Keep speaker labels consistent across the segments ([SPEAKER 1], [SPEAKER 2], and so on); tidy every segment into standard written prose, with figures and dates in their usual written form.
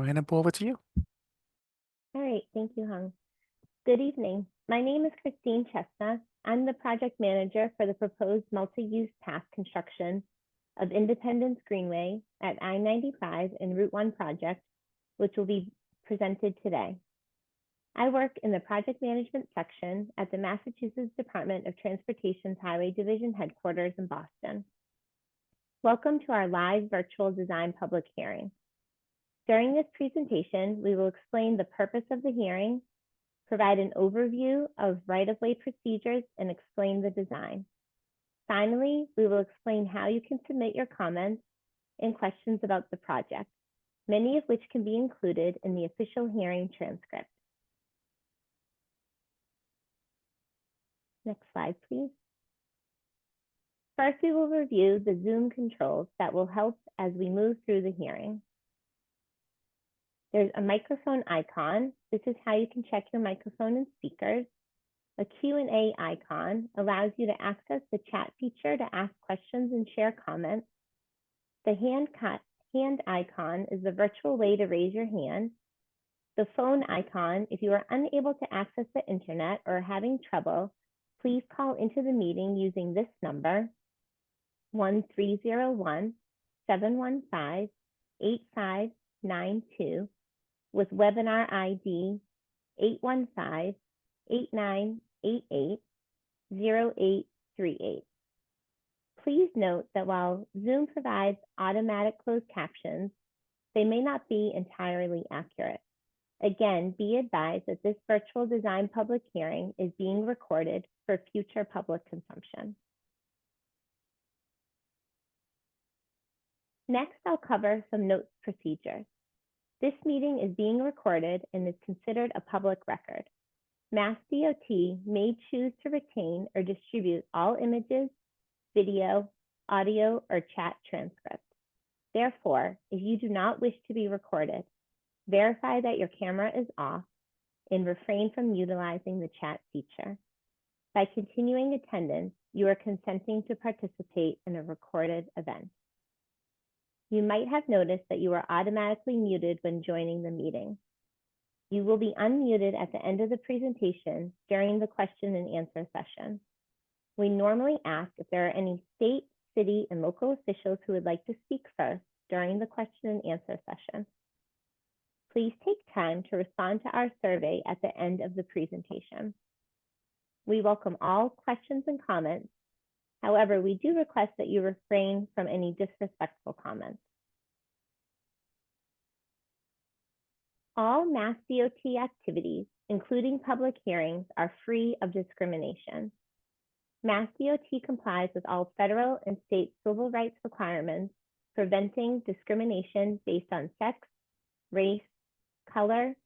[SPEAKER 1] Hannibal, over to you.
[SPEAKER 2] All right, thank you, Hung. Good evening. My name is Christine Chestnut. I'm the project manager for the proposed multi-use path construction of Independence Greenway at I-95 and Route 1 project, which will be presented today. I work in the project management section at the Massachusetts Department of Transportation's Highway Division headquarters in Boston. Welcome to our live virtual design public hearing. During this presentation, we will explain the purpose of the hearing, provide an overview of right-of-way procedures, and explain the design. Finally, we will explain how you can submit your comments and questions about the project, many of which can be included in the official hearing transcript. Next slide, please. First, we will review the Zoom controls that will help as we move through the hearing. There's a microphone icon. This is how you can check your microphone and speakers. A Q&A icon allows you to access the chat feature to ask questions and share comments. The hand icon is the virtual way to raise your hand. The phone icon, if you are unable to access the internet or are having trouble, please call into the meeting using this number, 1-301-715-8592, with webinar ID 815-8988-0838. Please note that while Zoom provides automatic closed captions, they may not be entirely accurate. Again, be advised that this virtual design public hearing is being recorded for future public consumption. Next, I'll cover some notes procedures. This meeting is being recorded and is considered a public record. Mass DOT may choose to retain or distribute all images, video, audio, or chat transcripts. Therefore, if you do not wish to be recorded, verify that your camera is off and refrain from utilizing the chat feature. By continuing attendance, you are consenting to participate in a recorded event. You might have noticed that you are automatically muted when joining the meeting. You will be unmuted at the end of the presentation during the question and answer session. We normally ask if there are any state, city, and local officials who would like to speak first during the question and answer session. Please take time to respond to our survey at the end of the presentation. We welcome all questions and comments. However, we do request that you refrain from any disrespectful comments. All Mass DOT activities, including public hearings, are free of discrimination. Mass DOT complies with all federal and state civil rights requirements, preventing discrimination based on sex, race, color,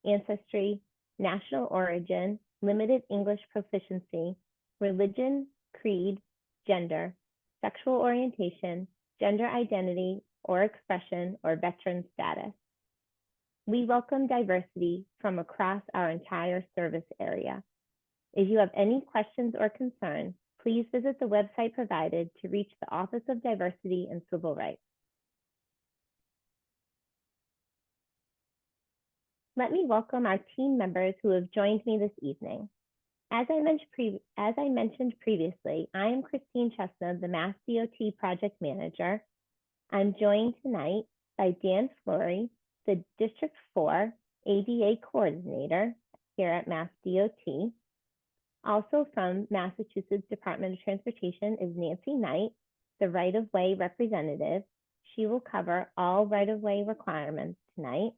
[SPEAKER 2] ancestry, national origin, limited English proficiency, religion, creed, gender, sexual orientation, gender identity or expression, or veteran status. We welcome diversity from across our entire service area. If you have any questions or concerns, please visit the website provided to reach the Office of Diversity and Civil Rights. Let me welcome our team members who have joined me this evening. As I mentioned previously, I am Christine Chestnut, the Mass DOT Project Manager. I'm joined tonight by Dan Flory, the District 4 ADA Coordinator here at Mass DOT. Also from Massachusetts Department of Transportation is Nancy Knight, the right-of-way representative. She will cover all right-of-way requirements tonight.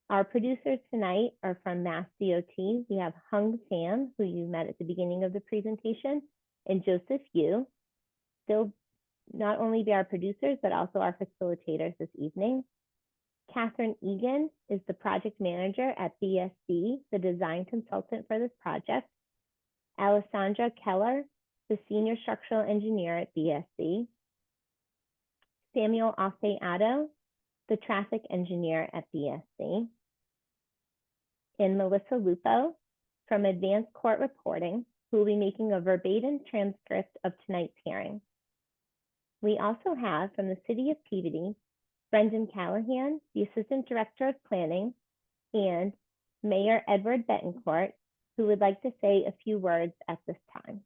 [SPEAKER 2] Our producers tonight are from Mass DOT. We have Hung Sam, who you met at the beginning of the presentation, and Joseph Yu. They'll not only be our producers, but also our facilitators this evening. Catherine Egan is the project manager at BSC, the design consultant for this project. Alessandra Keller, the senior structural engineer at BSC. Samuel Afeato, the traffic engineer at BSC. And Melissa Lupo from Advanced Court Reporting, who will be making a verbatim transcript of tonight's hearing. We also have from the City of Peabody, Brendan Callahan, the Assistant Director of Planning, and Mayor Edward Betancourt, who would like to say a few words at this time.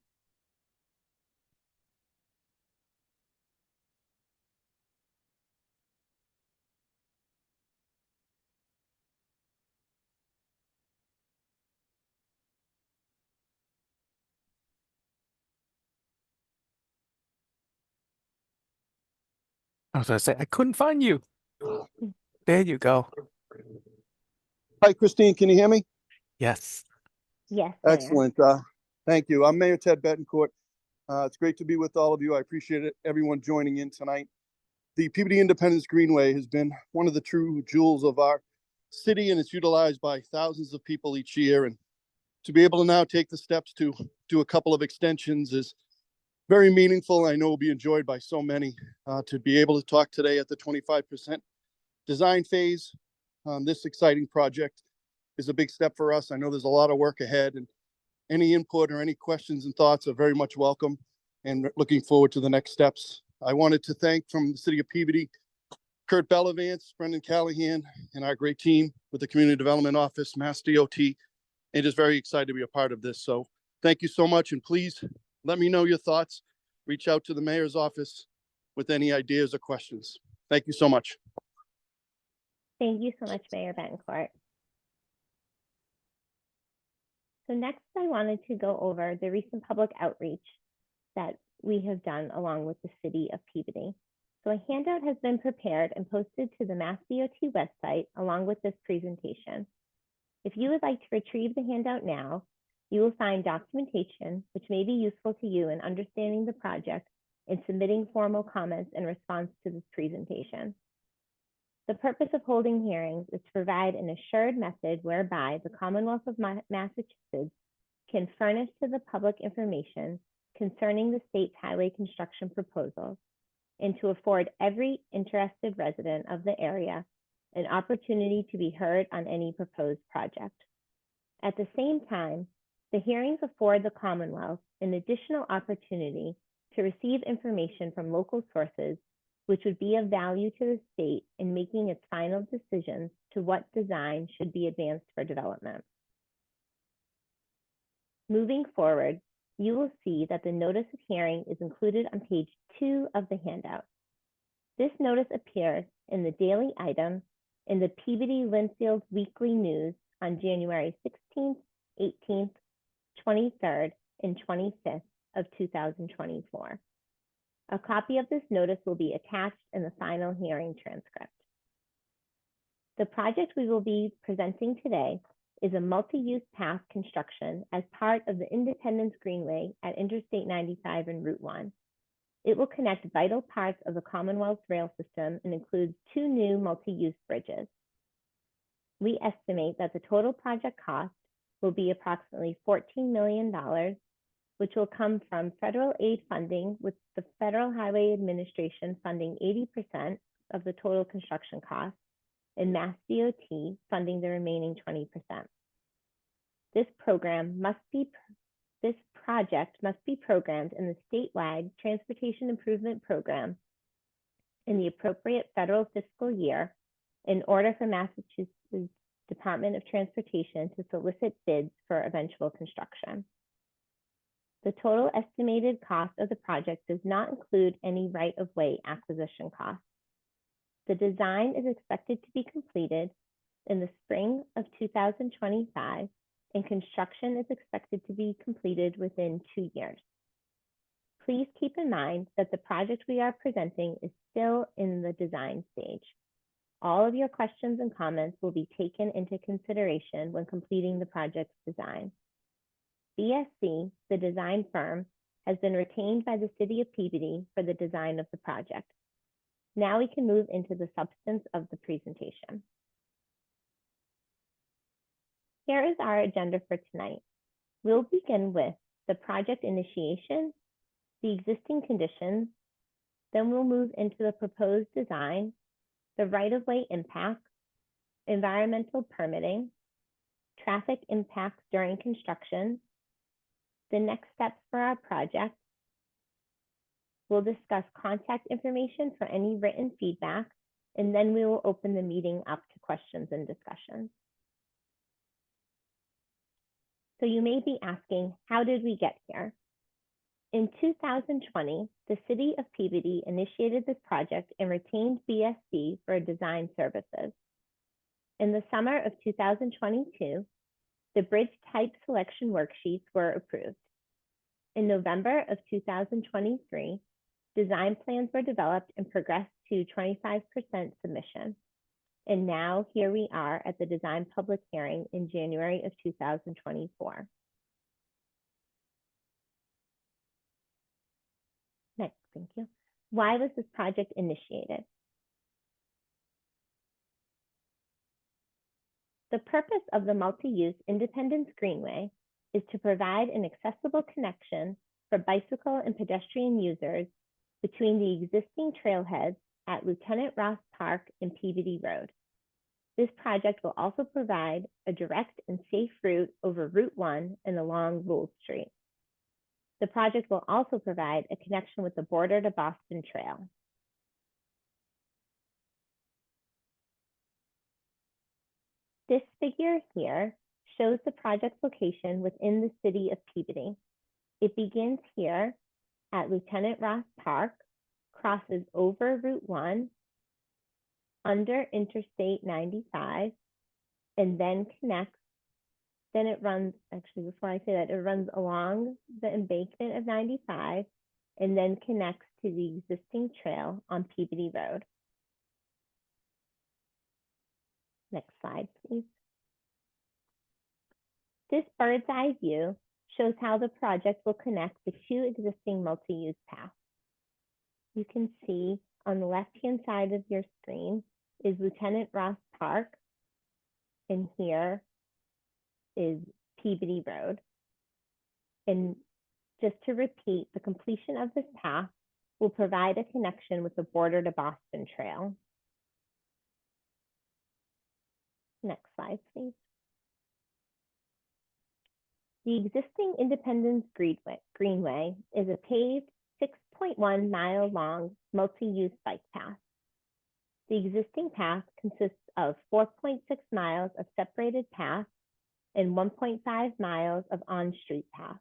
[SPEAKER 1] I was gonna say, I couldn't find you. There you go.
[SPEAKER 3] Hi, Christine. Can you hear me?
[SPEAKER 1] Yes.
[SPEAKER 2] Yes, Mayor.
[SPEAKER 3] Excellent. Thank you. I'm Mayor Ted Betancourt. It's great to be with all of you. I appreciate it, everyone joining in tonight. The Peabody Independence Greenway has been one of the true jewels of our city, and it's utilized by thousands of people each year. And to be able to now take the steps to do a couple of extensions is very meaningful. I know will be enjoyed by so many. To be able to talk today at the 25% design phase on this exciting project is a big step for us. I know there's a lot of work ahead, and any input or any questions and thoughts are very much welcome, and looking forward to the next steps. I wanted to thank from the city of Peabody, Kurt Bellavance, Brendan Callahan, and our great team with the Community Development Office, Mass DOT, and just very excited to be a part of this. So thank you so much, and please let me know your thoughts. Reach out to the mayor's office with any ideas or questions. Thank you so much.
[SPEAKER 2] Thank you so much, Mayor Betancourt. So next, I wanted to go over the recent public outreach that we have done along with the city of Peabody. So a handout has been prepared and posted to the Mass DOT website along with this presentation. If you would like to retrieve the handout now, you will find documentation which may be useful to you in understanding the project and submitting formal comments in response to this presentation. The purpose of holding hearings is to provide an assured method whereby the Commonwealth of Massachusetts can furnish to the public information concerning the state's highway construction proposals, and to afford every interested resident of the area an opportunity to be heard on any proposed project. At the same time, the hearings afford the Commonwealth an additional opportunity to receive information from local sources which would be of value to the state in making its final decisions to what design should be advanced for development. Moving forward, you will see that the notice of hearing is included on page 2 of the handout. This notice appears in the daily item in the Peabody Linfield Weekly News on January 16th, 18th, 23rd, and 25th of 2024. A copy of this notice will be attached in the final hearing transcript. The project we will be presenting today is a multi-use path construction as part of the Independence Greenway at Interstate 95 and Route 1. It will connect vital parts of the Commonwealth's rail system and includes 2 new multi-use bridges. We estimate that the total project cost will be approximately $14 million, which will come from federal aid funding, with the Federal Highway Administration funding 80% of the total construction cost and Mass DOT funding the remaining 20%. This project must be programmed in the statewide Transportation Improvement Program in the appropriate federal fiscal year in order for Massachusetts Department of Transportation to solicit bids for eventual construction. The total estimated cost of the project does not include any right-of-way acquisition costs. The design is expected to be completed in the spring of 2025, and construction is expected to be completed within 2 years. Please keep in mind that the project we are presenting is still in the design stage. All of your questions and comments will be taken into consideration when completing the project's design. BSC, the design firm, has been retained by the city of Peabody for the design of the project. Now we can move into the substance of the presentation. Here is our agenda for tonight. We'll begin with the project initiation, the existing conditions, then we'll move into the proposed design, the right-of-way impacts, environmental permitting, traffic impacts during construction, the next steps for our project. We'll discuss contact information for any written feedback and then we will open the meeting up to questions and discussions. So you may be asking, how did we get here? In 2020, the City of Peabody initiated this project and retained BSC for design services. In the summer of 2022, the bridge type selection worksheets were approved. In November of 2023, design plans were developed and progressed to 25% submission. And now here we are at the design public hearing in January of 2024. Next, thank you. Why was this project initiated? The purpose of the multi-use Independence Greenway is to provide an accessible connection for bicycle and pedestrian users between the existing trailheads at Lieutenant Ross Park and Peabody Road. This project will also provide a direct and safe route over Route 1 and along Lowell Street. The project will also provide a connection with the Border to Boston Trail. This figure here shows the project's location within the city of Peabody. It begins here at Lieutenant Ross Park, crosses over Route 1, under Interstate 95, and then connects. Then it runs, actually, before I say that, it runs along the embankment of 95 and then connects to the existing trail on Peabody Road. Next slide, please. This bird's eye view shows how the project will connect the two existing multi-use paths. You can see on the left-hand side of your screen is Lieutenant Ross Park, and here is Peabody Road. And just to repeat, the completion of this path will provide a connection with the Border to Boston Trail. Next slide, please. The existing Independence Greenway is a paved 6.1 mile long multi-use bike path. The existing path consists of 4.6 miles of separated path and 1.5 miles of on-street path.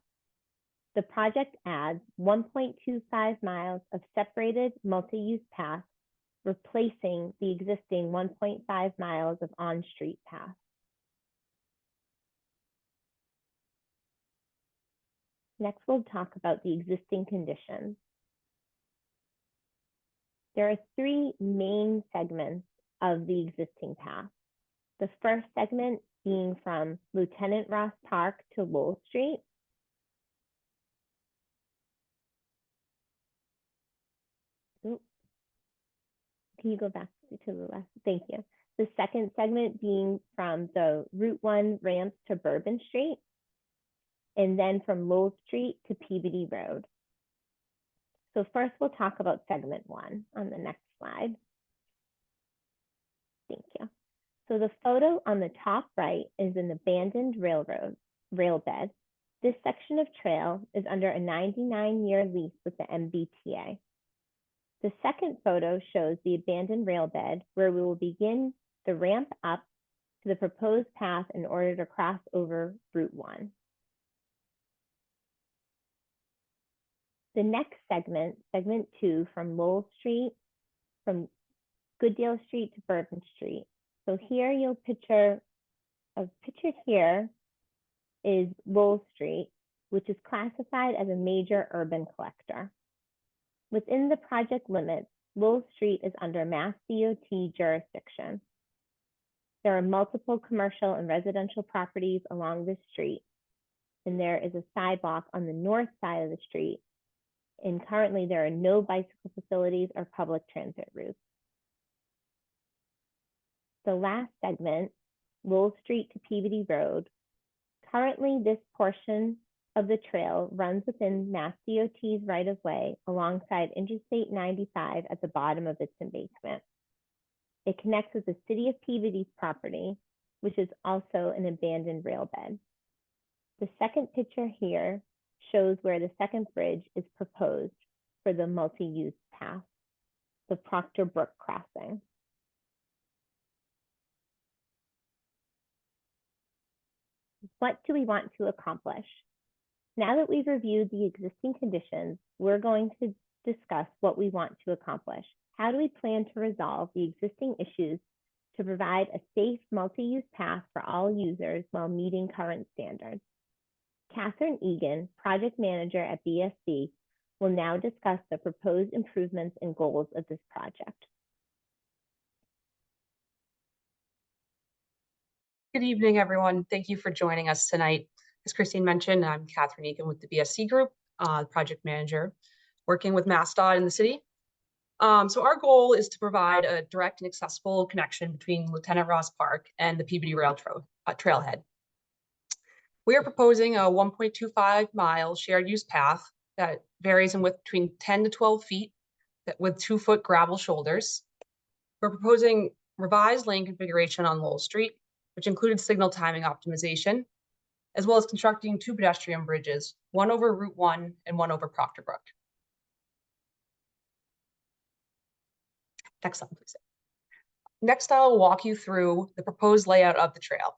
[SPEAKER 2] The project adds 1.25 miles of separated multi-use path, replacing the existing 1.5 miles of on-street path. Next, we'll talk about the existing conditions. There are three main segments of the existing path. The first segment being from Lieutenant Ross Park to Lowell Street. Ooh. Can you go back to the left? Thank you. The second segment being from the Route 1 ramps to Bourbon Street, and then from Lowell Street to Peabody Road. So first we'll talk about segment 1 on the next slide. Thank you. So the photo on the top right is an abandoned rail bed. This section of trail is under a 99-year lease with the MBTA. The second photo shows the abandoned rail bed where we will begin the ramp up to the proposed path in order to cross over Route 1. The next segment, segment 2, from Lowell Street, from Goodale Street to Bourbon Street. So here you'll picture, pictured here is Lowell Street, which is classified as a major urban collector. Within the project limits, Lowell Street is under Mass DOT jurisdiction. There are multiple commercial and residential properties along this street, and there is a sidewalk on the north side of the street. And currently there are no bicycle facilities or public transit routes. The last segment, Lowell Street to Peabody Road. Currently, this portion of the trail runs within Mass DOT's right-of-way alongside Interstate 95 at the bottom of its embankment. It connects with the City of Peabody's property, which is also an abandoned rail bed. The second picture here shows where the second bridge is proposed for the multi-use path, the Proctor Brook crossing. What do we want to accomplish? Now that we've reviewed the existing conditions, we're going to discuss what we want to accomplish. How do we plan to resolve the existing issues to provide a safe multi-use path for all users while meeting current standards? Catherine Egan, project manager at BSC, will now discuss the proposed improvements and goals of this project.
[SPEAKER 4] Good evening, everyone. Thank you for joining us tonight. As Christine mentioned, I'm Catherine Egan with the BSC Group, project manager, working with MassDOT in the city. So our goal is to provide a direct and accessible connection between Lieutenant Ross Park and the Peabody Rail Trailhead. We are proposing a 1.25 mile shared use path that varies in width between 10 to 12 feet with 2-foot gravel shoulders. We're proposing revised lane configuration on Lowell Street, which included signal timing optimization, as well as constructing 2 pedestrian bridges, one over Route 1 and one over Proctor Brook. Next slide, please. Next, I'll walk you through the proposed layout of the trail.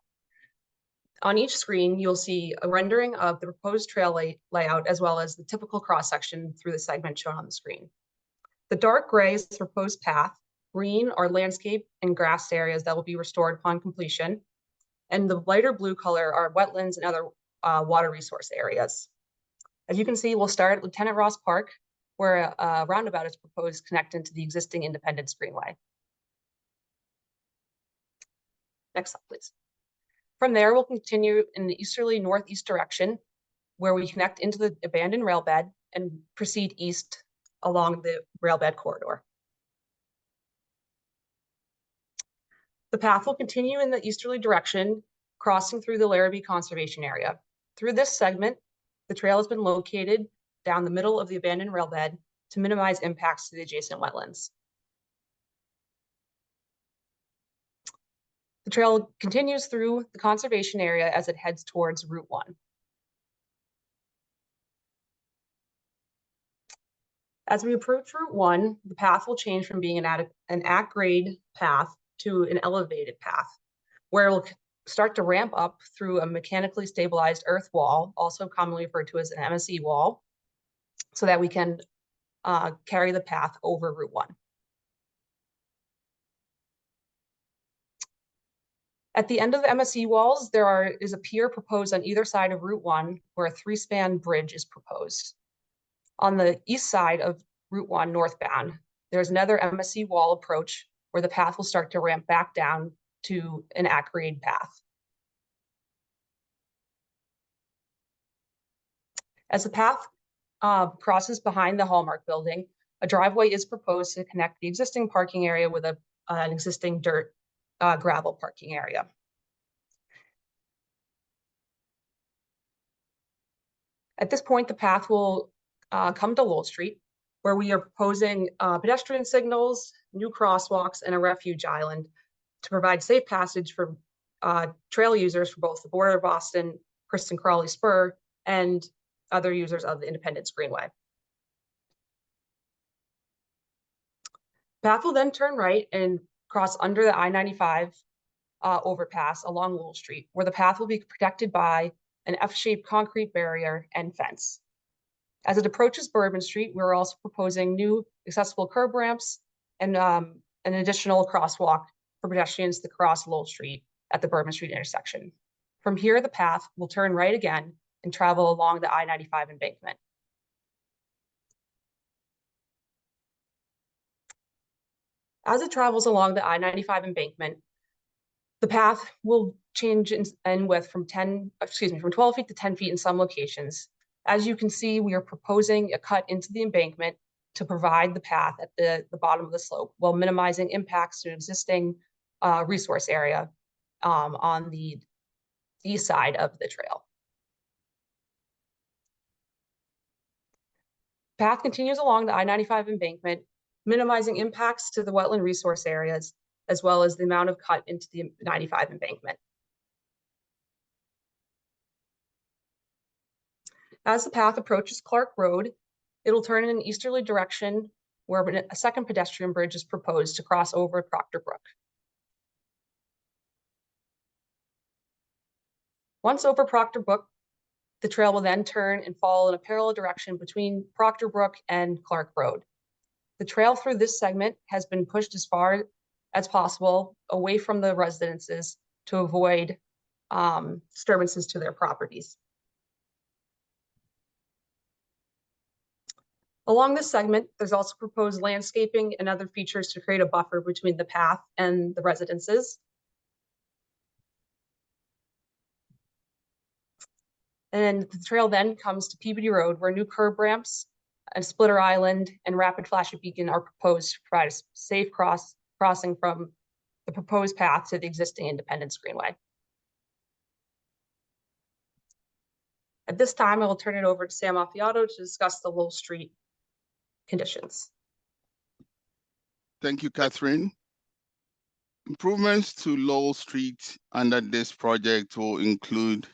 [SPEAKER 4] On each screen, you'll see a rendering of the proposed trail layout, as well as the typical cross-section through the segment shown on the screen. The dark gray is the proposed path, green are landscape and grass areas that will be restored upon completion, and the lighter blue color are wetlands and other water resource areas. As you can see, we'll start at Lieutenant Ross Park, where a roundabout is proposed connecting to the existing Independence Greenway. Next slide, please. From there, we'll continue in the easterly northeast direction, where we connect into the abandoned rail bed and proceed east along the rail bed corridor. The path will continue in the easterly direction, crossing through the Larrabee Conservation Area. Through this segment, the trail has been located down the middle of the abandoned rail bed to minimize impacts to the adjacent wetlands. The trail continues through the conservation area as it heads towards Route 1. As we approach Route 1, the path will change from being an at-grade path to an elevated path, where it will start to ramp up through a mechanically stabilized earth wall, also commonly referred to as an MSE wall, so that we can carry the path over Route 1. At the end of the MSE walls, there is a pier proposed on either side of Route 1, where a 3-span bridge is proposed. On the east side of Route 1 northbound, there's another MSE wall approach where the path will start to ramp back down to an at-grade path. As the path crosses behind the Hallmark building, a driveway is proposed to connect the existing parking area with an existing dirt gravel parking area. At this point, the path will come to Lowell Street, where we are proposing pedestrian signals, new crosswalks, and a refuge island to provide safe passage for trail users for both the Border Boston, Kristen Crawley Spur, and other users of the Independence Greenway. Path will then turn right and cross under the I-95 overpass along Lowell Street, where the path will be protected by an F-shaped concrete barrier and fence. As it approaches Bourbon Street, we're also proposing new accessible curb ramps and an additional crosswalk for pedestrians to cross Lowell Street at the Bourbon Street intersection. From here, the path will turn right again and travel along the I-95 embankment. As it travels along the I-95 embankment, the path will change in width from 12 feet to 10 feet in some locations. As you can see, we are proposing a cut into the embankment to provide the path at the bottom of the slope while minimizing impacts to an existing resource area on the east side of the trail. Path continues along the I-95 embankment, minimizing impacts to the wetland resource areas, as well as the amount of cut into the 95 embankment. As the path approaches Clark Road, it'll turn in an easterly direction where a second pedestrian bridge is proposed to cross over Proctor Brook. Once over Proctor Brook, the trail will then turn and follow in a parallel direction between Proctor Brook and Clark Road. The trail through this segment has been pushed as far as possible away from the residences to avoid disturbances to their properties. Along this segment, there's also proposed landscaping and other features to create a buffer between the path and the residences. And the trail then comes to Peabody Road, where new curb ramps, a splitter island, and rapid flashing beacon are proposed to provide a safe crossing from the proposed path to the existing Independence Greenway. At this time, I will turn it over to Sam Affiato to discuss the Lowell Street conditions.
[SPEAKER 5] Thank you, Catherine. Improvements to Lowell Street under this project will include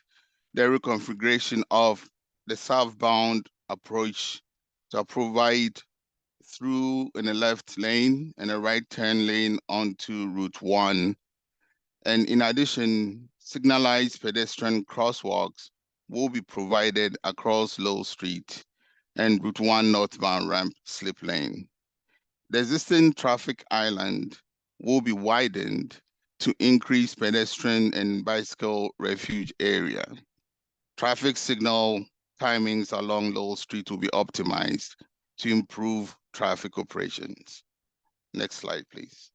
[SPEAKER 5] the reconfiguration of the southbound approach to provide through in a left lane and a right turn lane onto Route 1. And in addition, signalized pedestrian crosswalks will be provided across Lowell Street and Route 1 northbound ramp slip lane. The existing traffic island will be widened to increase pedestrian and bicycle refuge area. Traffic signal timings along Lowell Street will be optimized to improve traffic operations. Next slide, please.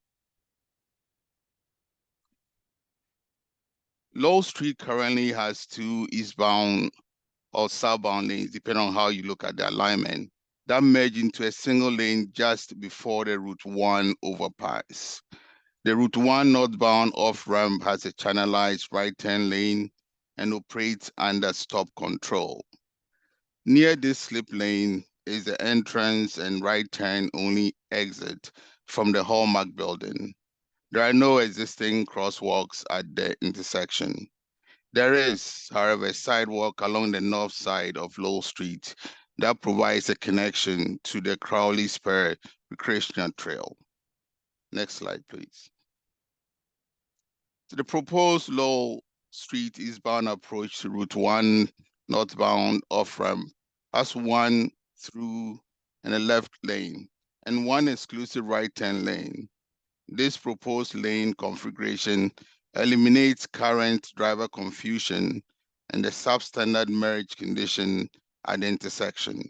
[SPEAKER 5] Lowell Street currently has two eastbound or southbound lanes, depending on how you look at the alignment, that merge into a single lane just before the Route 1 overpass. The Route 1 northbound off-ramp has a channelized right turn lane and operates under stop control. Near this slip lane is the entrance and right turn only exit from the Hallmark building. There are no existing crosswalks at the intersection. There is, however, a sidewalk along the north side of Lowell Street that provides a connection to the Crowley Spur recreational trail. Next slide, please. So the proposed Lowell Street eastbound approach to Route 1 northbound off-ramp has one through and a left lane and one exclusive right turn lane. This proposed lane configuration eliminates current driver confusion and the substandard merge condition at the intersection.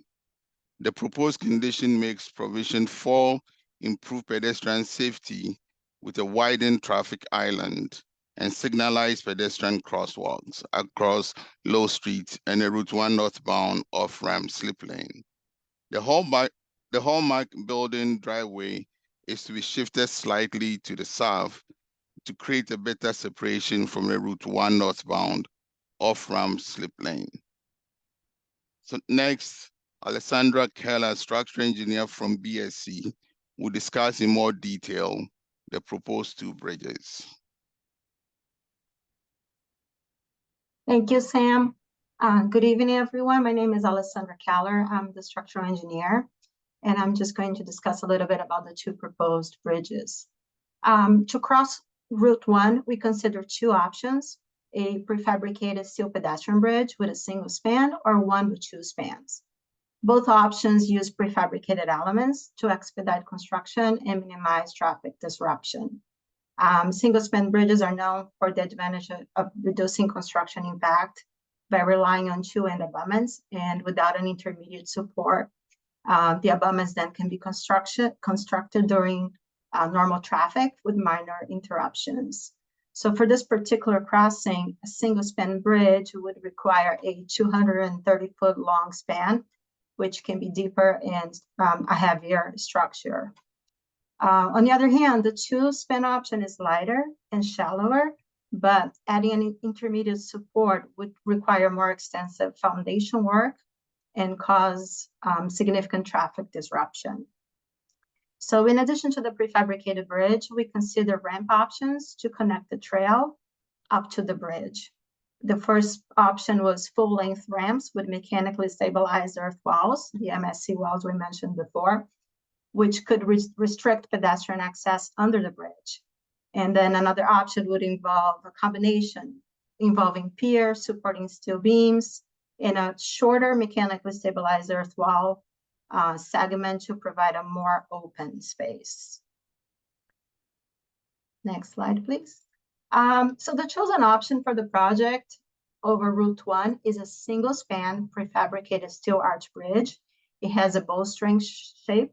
[SPEAKER 5] The proposed condition makes provision for improved pedestrian safety with a widened traffic island and signalized pedestrian crosswalks across Lowell Street and a Route 1 northbound off-ramp slip lane. The Hallmark building driveway is to be shifted slightly to the south to create a better separation from the Route 1 northbound off-ramp slip lane. So next, Alessandra Keller, structural engineer from BSC, will discuss in more detail the proposed two bridges.
[SPEAKER 6] Thank you, Sam. Good evening, everyone. My name is Alessandra Keller. I'm the structural engineer, and I'm just going to discuss a little bit about the two proposed bridges. To cross Route 1, we consider two options: a prefabricated steel pedestrian bridge with a single span or one with two spans. Both options use prefabricated elements to expedite construction and minimize traffic disruption. Single-span bridges are known for the advantage of reducing construction impact by relying on two end abutments, and without an intermediate support, the abutments then can be constructed during normal traffic with minor interruptions. So for this particular crossing, a single-span bridge would require a 230-foot long span, which can be deeper and a heavier structure. On the other hand, the two-span option is lighter and shallower, but adding an intermediate support would require more extensive foundation work and cause significant traffic disruption. So in addition to the prefabricated bridge, we consider ramp options to connect the trail up to the bridge. The first option was full-length ramps with mechanically stabilized earth walls, the MSC walls we mentioned before, which could restrict pedestrian access under the bridge. And then another option would involve a combination, involving piers, supporting steel beams, and a shorter mechanically stabilized earth wall segment to provide a more open space. Next slide, please. So the chosen option for the project over Route 1 is a single span prefabricated steel arch bridge. It has a bowstring shape.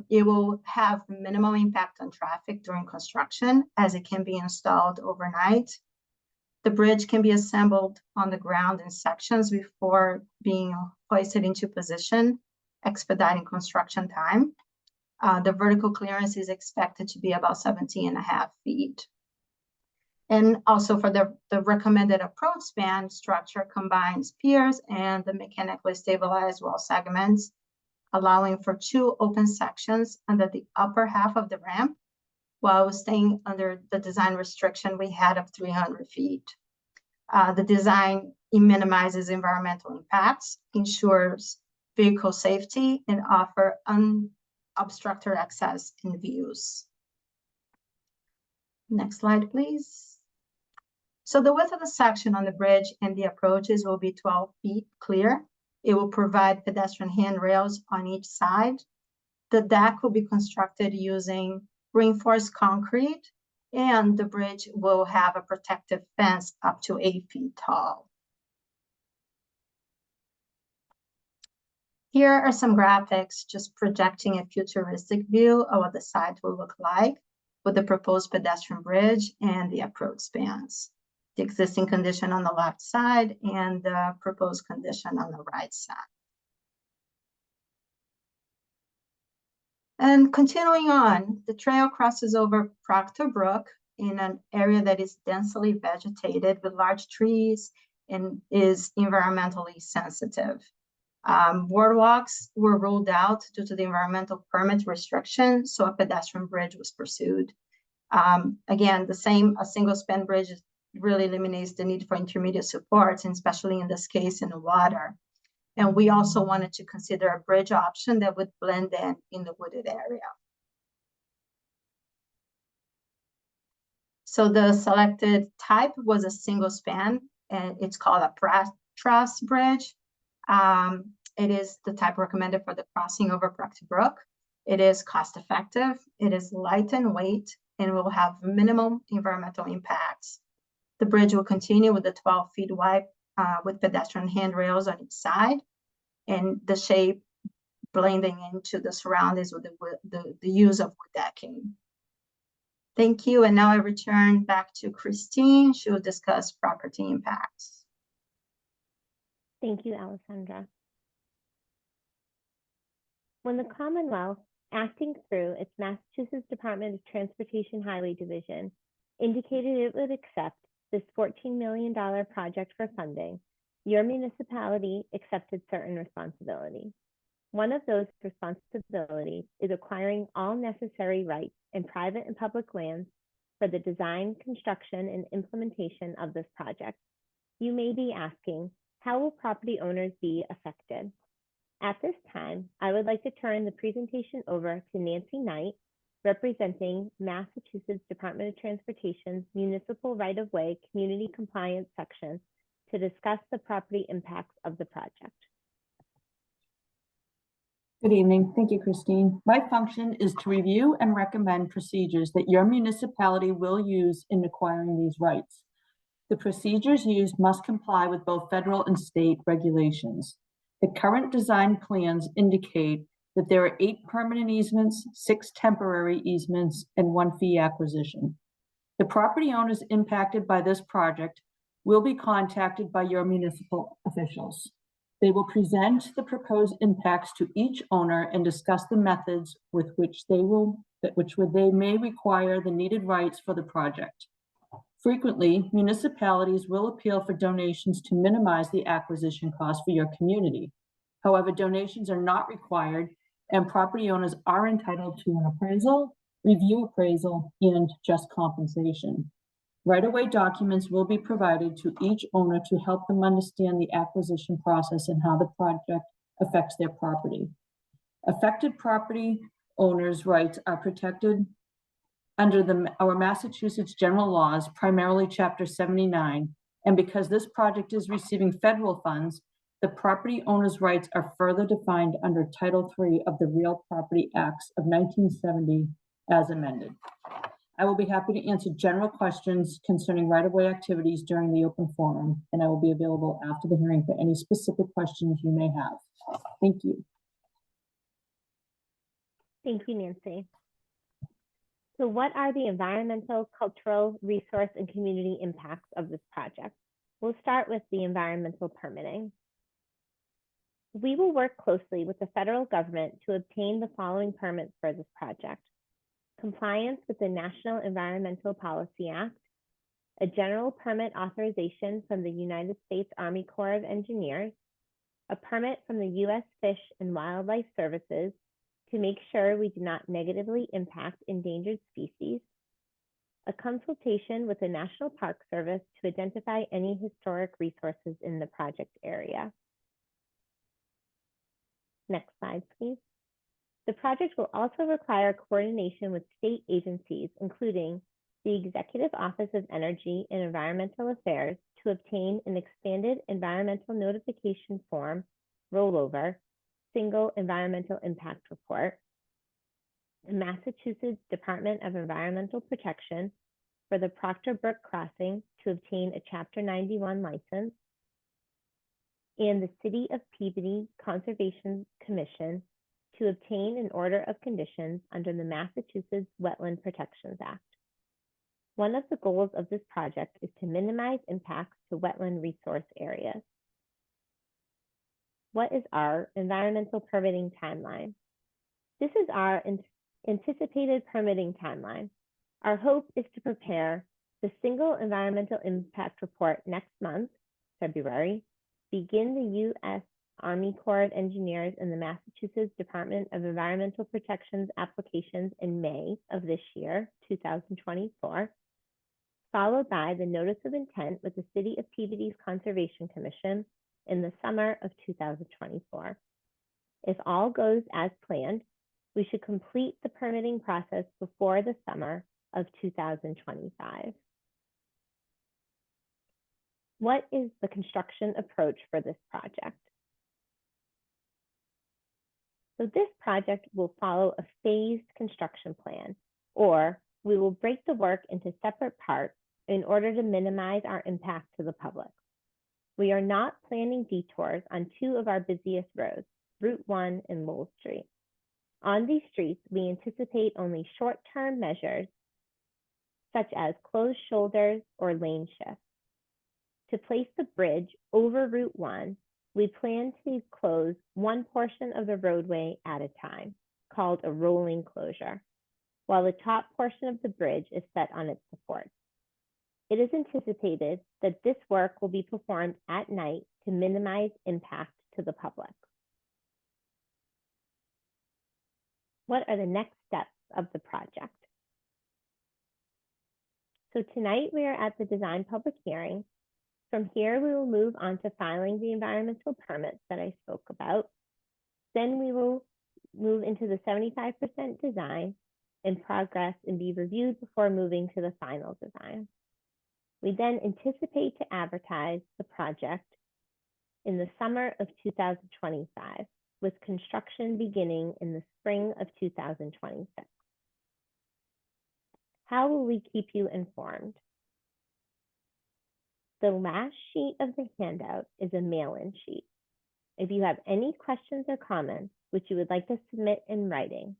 [SPEAKER 6] It will have minimal impact on traffic during construction as it can be installed overnight. The bridge can be assembled on the ground in sections before being hoisted into position, expediting construction time. The vertical clearance is expected to be about 17.5 feet. And also for the recommended approach span, structure combines piers and the mechanically stabilized wall segments, allowing for 2 open sections under the upper half of the ramp, while staying under the design restriction we had of 300 feet. The design minimizes environmental impacts, ensures vehicle safety, and offer unobstructed access and views. Next slide, please. So the width of the section on the bridge and the approaches will be 12 feet clear. It will provide pedestrian handrails on each side. The deck will be constructed using reinforced concrete, and the bridge will have a protective fence up to 8 feet tall. Here are some graphics just projecting a futuristic view of what the site will look like with the proposed pedestrian bridge and the approach spans. The existing condition on the left side and the proposed condition on the right side. And continuing on, the trail crosses over Proctor Brook in an area that is densely vegetated with large trees and is environmentally sensitive. Boardwalks were ruled out due to the environmental permit restriction, so a pedestrian bridge was pursued. Again, a single span bridge really eliminates the need for intermediate supports, and especially in this case in the water. And we also wanted to consider a bridge option that would blend in the wooded area. So the selected type was a single span, and it's called a truss bridge. It is the type recommended for the crossing over Proctor Brook. It is cost effective, it is light in weight, and will have minimum environmental impacts. The bridge will continue with the 12 feet wide with pedestrian handrails on each side, and the shape blending into the surroundings with the use of wood decking. Thank you, and now I return back to Christine. She will discuss property impacts.
[SPEAKER 2] Thank you, Alessandra. When the Commonwealth, acting through its Massachusetts Department of Transportation Highway Division, indicated it would accept this $14 million project for funding, your municipality accepted certain responsibilities. One of those responsibilities is acquiring all necessary rights in private and public lands for the design, construction, and implementation of this project. You may be asking, how will property owners be affected? At this time, I would like to turn the presentation over to Nancy Knight, representing Massachusetts Department of Transportation's Municipal Right-of-Way Community Compliance section to discuss the property impacts of the project.
[SPEAKER 7] Good evening. Thank you, Christine. My function is to review and recommend procedures that your municipality will use in acquiring these rights. The procedures used must comply with both federal and state regulations. The current design plans indicate that there are 8 permanent easements, 6 temporary easements, and 1 fee acquisition. The property owners impacted by this project will be contacted by your municipal officials. They will present the proposed impacts to each owner and discuss the methods with which they may require the needed rights for the project. Frequently, municipalities will appeal for donations to minimize the acquisition cost for your community. However, donations are not required, and property owners are entitled to an appraisal, review appraisal, and just compensation. Right-of-way documents will be provided to each owner to help them understand the acquisition process and how the project affects their property. Affected property owners' rights are protected under our Massachusetts general laws, primarily Chapter 79, and because this project is receiving federal funds, the property owner's rights are further defined under Title III of the Real Property Acts of 1970 as amended. I will be happy to answer general questions concerning right-of-way activities during the open forum, and I will be available after the hearing for any specific questions you may have. Thank you.
[SPEAKER 2] Thank you, Nancy. So what are the environmental, cultural, resource, and community impacts of this project? We'll start with the environmental permitting. We will work closely with the federal government to obtain the following permits for this project: compliance with the National Environmental Policy Act, a general permit authorization from the United States Army Corps of Engineers, a permit from the U.S. Fish and Wildlife Services to make sure we do not negatively impact endangered species, a consultation with the National Park Service to identify any historic resources in the project area. Next slide, please. The project will also require coordination with state agencies, including the Executive Office of Energy and Environmental Affairs, to obtain an expanded environmental notification form rollover, single environmental impact report, the Massachusetts Department of Environmental Protection for the Proctor Brook Crossing to obtain a Chapter 91 license, and the City of Peabody Conservation Commission to obtain an order of conditions under the Massachusetts Wetland Protections Act. One of the goals of this project is to minimize impacts to wetland resource areas. What is our environmental permitting timeline? This is our anticipated permitting timeline. Our hope is to prepare the single environmental impact report next month, February, begin the U.S. Army Corps of Engineers and the Massachusetts Department of Environmental Protection's applications in May of this year, 2024, followed by the notice of intent with the City of Peabody's Conservation Commission in the summer of 2024. If all goes as planned, we should complete the permitting process before the summer of 2025. What is the construction approach for this project? So this project will follow a phased construction plan, or we will break the work into separate parts in order to minimize our impact to the public. We are not planning detours on two of our busiest roads, Route 1 and Lowell Street. On these streets, we anticipate only short-term measures, such as closed shoulders or lane shifts. To place the bridge over Route 1, we plan to close one portion of the roadway at a time, called a rolling closure, while the top portion of the bridge is set on its supports. It is anticipated that this work will be performed at night to minimize impact to the public. What are the next steps of the project? So tonight we are at the design public hearing. From here, we will move on to filing the environmental permits that I spoke about. Then we will move into the 75% design in progress and be reviewed before moving to the final design. We then anticipate to advertise the project in the summer of 2025, with construction beginning in the spring of 2026. How will we keep you informed? The last sheet of the handout is a mail-in sheet. If you have any questions or comments which you would like to submit in writing,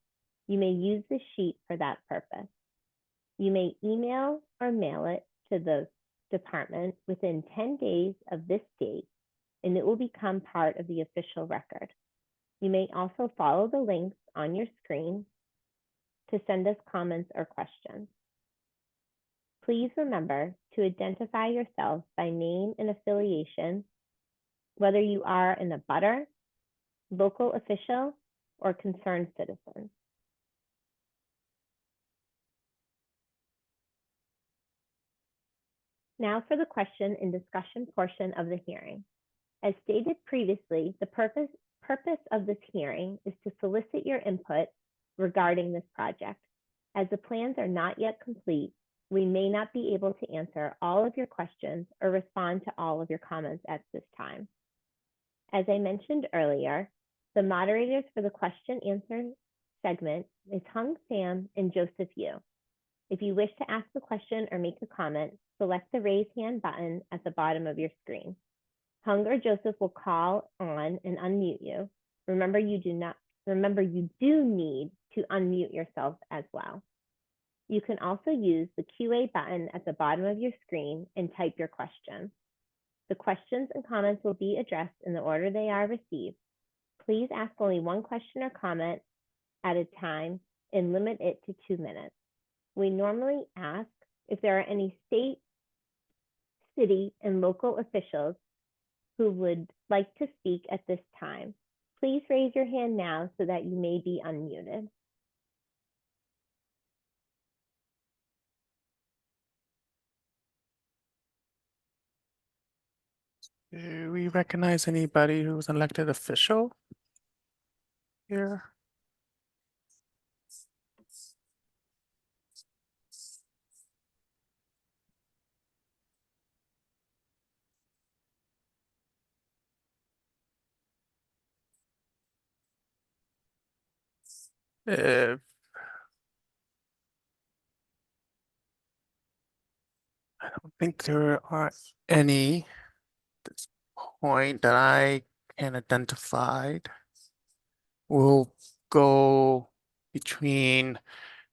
[SPEAKER 2] you may use the sheet for that purpose. You may email or mail it to the department within 10 days of this date, and it will become part of the official record. You may also follow the links on your screen to send us comments or questions. Please remember to identify yourself by name and affiliation, whether you are an abutter, local official, or concerned citizen. Now for the question and discussion portion of the hearing. As stated previously, the purpose of this hearing is to solicit your input regarding this project. As the plans are not yet complete, we may not be able to answer all of your questions or respond to all of your comments at this time. As I mentioned earlier, the moderators for the question answer segment is Hung Sam and Joseph Yu. If you wish to ask a question or make a comment, select the raise hand button at the bottom of your screen. Hung or Joseph will call on and unmute you. Remember, you do need to unmute yourself as well. You can also use the QA button at the bottom of your screen and type your question. The questions and comments will be addressed in the order they are received. Please ask only one question or comment at a time and limit it to 2 minutes. We normally ask if there are any state, city, and local officials who would like to speak at this time. Please raise your hand now so that you may be unmuted.
[SPEAKER 1] Do we recognize anybody who's an elected official here? If I don't think there are any at this point that I can identify. We'll go between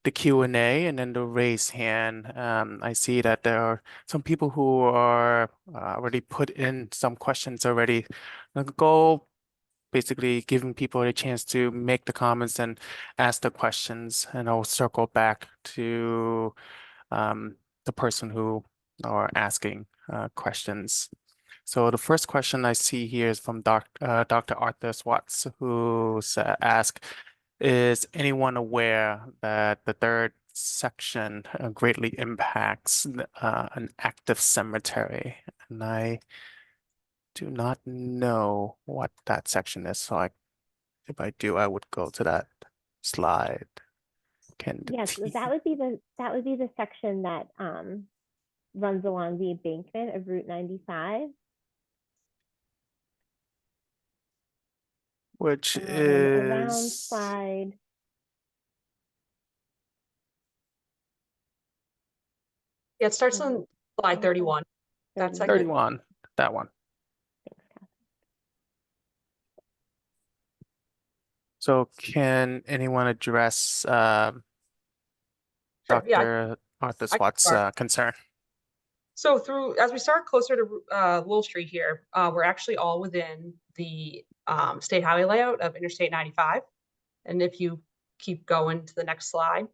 [SPEAKER 1] the Q&A and then the raise hand. I see that there are some people who are already put in some questions already. I'll go basically giving people a chance to make the comments and ask the questions, and I'll circle back to the person who are asking questions. So the first question I see here is from Dr. Arthur Swatz, who asked, is anyone aware that the third section greatly impacts an active cemetery? And I do not know what that section is, so if I do, I would go to that slide.
[SPEAKER 2] Yes, that would be the section that runs along the embankment of Route 95.
[SPEAKER 1] Which
[SPEAKER 2] around
[SPEAKER 1] is
[SPEAKER 2] slide.
[SPEAKER 4] Yeah, it starts on slide 31. That's
[SPEAKER 1] 31, that one.
[SPEAKER 2] Thanks, Kathy.
[SPEAKER 1] So can anyone address
[SPEAKER 4] Sure, yeah,
[SPEAKER 1] Dr. Arthur
[SPEAKER 4] I can
[SPEAKER 1] Swatt's
[SPEAKER 4] start.
[SPEAKER 1] concern?
[SPEAKER 4] So as we start closer to Lowell Street here, we're actually all within the state highway layout of Interstate 95. And if you keep going to the next slide,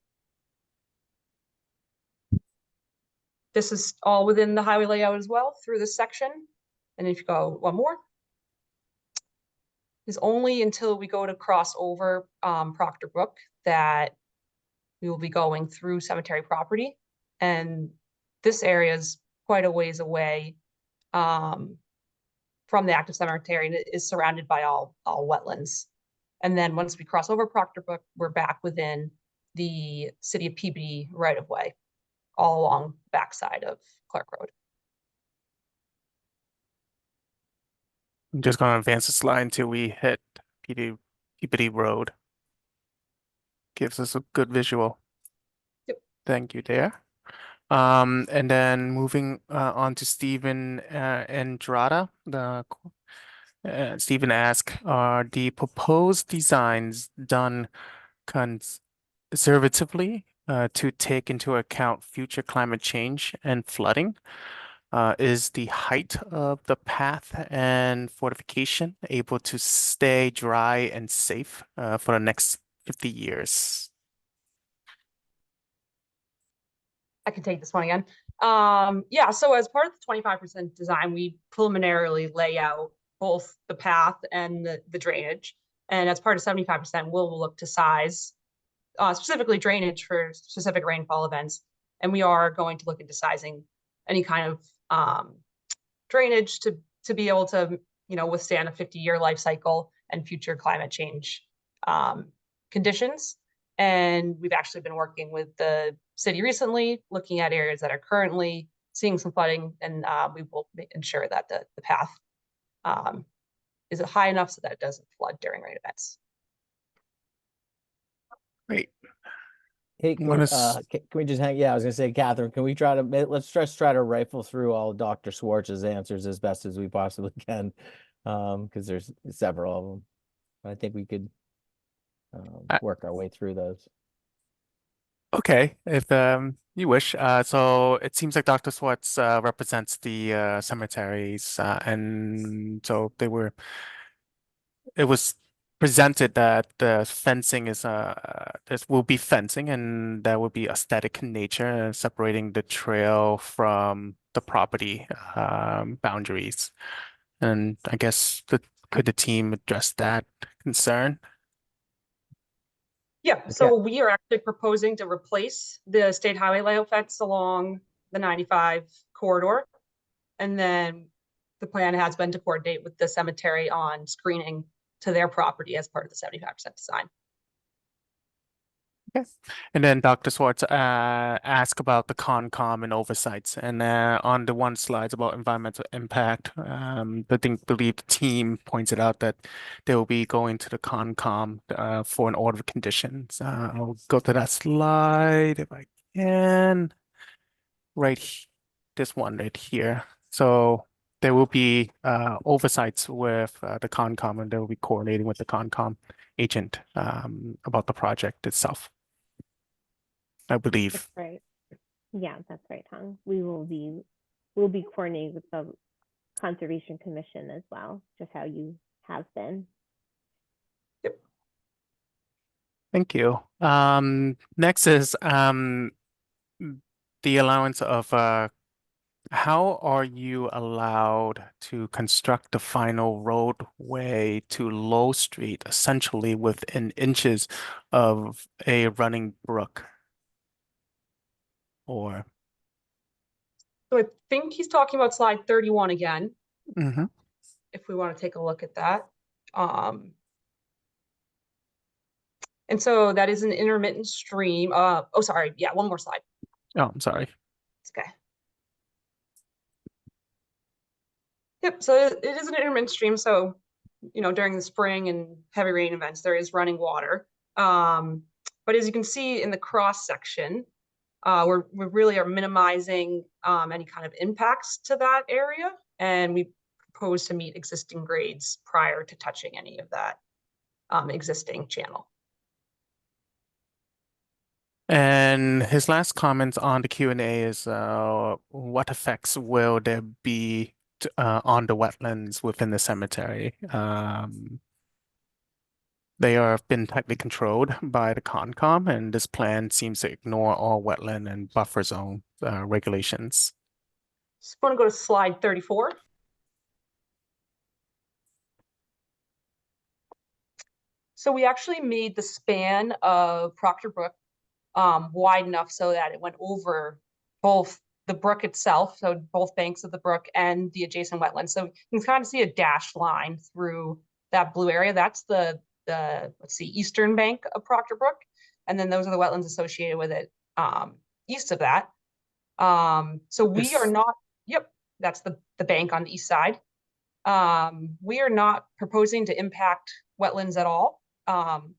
[SPEAKER 4] this is all within the highway layout as well through this section. And if you go one more, is only until we go to cross over Proctor Brook that we will be going through cemetery property. And this area is quite a ways away from the active cemetery, and it is surrounded by all wetlands. And then once we cross over Proctor Brook, we're back within the city of Peabody right of way, all along the backside of Clark Road.
[SPEAKER 1] I'm just going to advance the slide until we hit Peabody Road. Gives us a good visual.
[SPEAKER 4] Yep.
[SPEAKER 1] Thank you there. And then moving on to Stephen Andrada. Stephen asked, are the proposed designs done conservatively to take into account future climate change and flooding? Is the height of the path and fortification able to stay dry and safe for the next 50 years?
[SPEAKER 4] I can take this one again. Yeah, so as part of the 25% design, we preliminarily lay out both the path and the drainage. And as part of 75%, we'll look to size specifically drainage for specific rainfall events. And we are going to look into sizing any kind of drainage to be able to withstand a 50-year life cycle and future climate change conditions. And we've actually been working with the city recently, looking at areas that are currently seeing some flooding, and we will ensure that the path is high enough so that it doesn't flood during rain events.
[SPEAKER 1] Great.
[SPEAKER 8] Hey,
[SPEAKER 1] Wanna s-
[SPEAKER 8] can we just hang? Yeah, I was gonna say, Catherine, can we let's just try to rifle through all Dr. Schwartz's answers as best as we possibly can, because there's several of them. I think we could work our way through those.
[SPEAKER 1] Okay, if you wish. So it seems like Dr. Swartz represents the cemeteries, and so it was presented that the fencing is this will be fencing, and that will be aesthetic in nature, separating the trail from the property boundaries. And I guess could the team address that concern?
[SPEAKER 4] Yeah, so we are actually proposing to replace the state highway layout fence along the 95 corridor. And then the plan has been to coordinate with the cemetery on screening to their property as part of the 75% design.
[SPEAKER 1] Okay. And then Dr. Swartz asked about the Concom and oversights. And on the one slides about environmental impact, believe the team pointed out that they will be going to the Concom for an order of conditions. I'll go to that slide if I can. This one right here. So there will be oversights with the Concom, and they will be coordinating with the Concom agent about the project itself, I believe.
[SPEAKER 2] That's right. Yeah, that's right, Tom. We'll be coordinating with the Conservation Commission as well, just how you have been.
[SPEAKER 1] Thank you. Next is the allowance of how are you allowed to construct the final roadway to Low Street essentially within inches of a running brook? Or
[SPEAKER 4] So I think he's talking about slide 31 again,
[SPEAKER 1] Mhm.
[SPEAKER 4] if we want to take a look at that. And so that is an intermittent stream. Oh, sorry. Yeah, one more slide.
[SPEAKER 1] Oh, I'm sorry.
[SPEAKER 4] It's okay. Yep, so it is an intermittent stream. So, during the spring and heavy rain events, there is running water. But as you can see in the cross section, we really are minimizing any kind of impacts to that area. And we propose to meet existing grades prior to touching any of that existing channel.
[SPEAKER 1] And his last comments on the Q&A is what effects will there be on the wetlands within the cemetery? They have been tightly controlled by the Concom, and this plan seems to ignore all wetland and buffer zone regulations.
[SPEAKER 4] Just want to go to slide 34. So we actually made the span of Proctor Brook wide enough so that it went over both the brook itself, so both banks of the brook and the adjacent wetlands. So you can kind of see a dashed line through that blue area. That's the let's see, eastern bank of Proctor Brook. And then those are the wetlands associated with it east of that. So we are not, yep, that's the bank on the east side. We are not proposing to impact wetlands at all.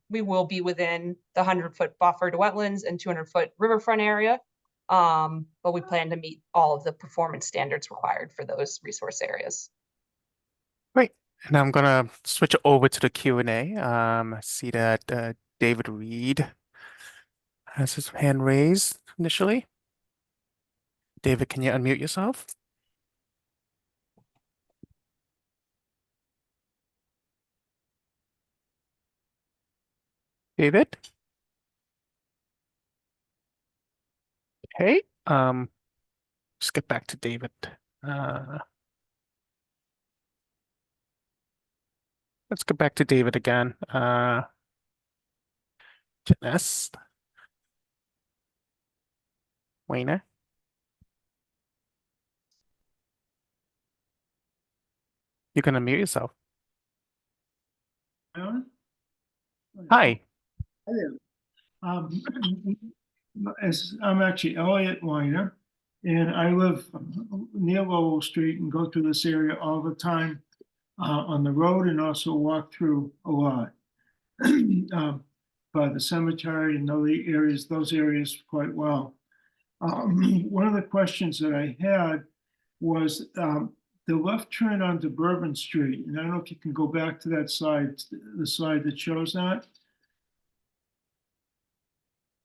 [SPEAKER 4] We will be within the 100-foot buffer to wetlands and 200-foot riverfront area. But we plan to meet all of the performance standards required for those resource areas.
[SPEAKER 1] Great. And I'm gonna switch over to the Q&A. I see that David Reed has his hand raised initially. David, can you unmute yourself? David? Okay. Let's get back to David. Let's get back to David again. Janice. Wayne. You can unmute yourself. Hi.
[SPEAKER 9] Um, as I'm actually Elliot Weiner, and I live near Lowell Street and go through this area all the time on the road and also walk through a lot. By the cemetery and those areas quite well. One of the questions that I had was the left turn onto Bourbon Street, and I don't know if you can go back to that slide, the slide that shows that.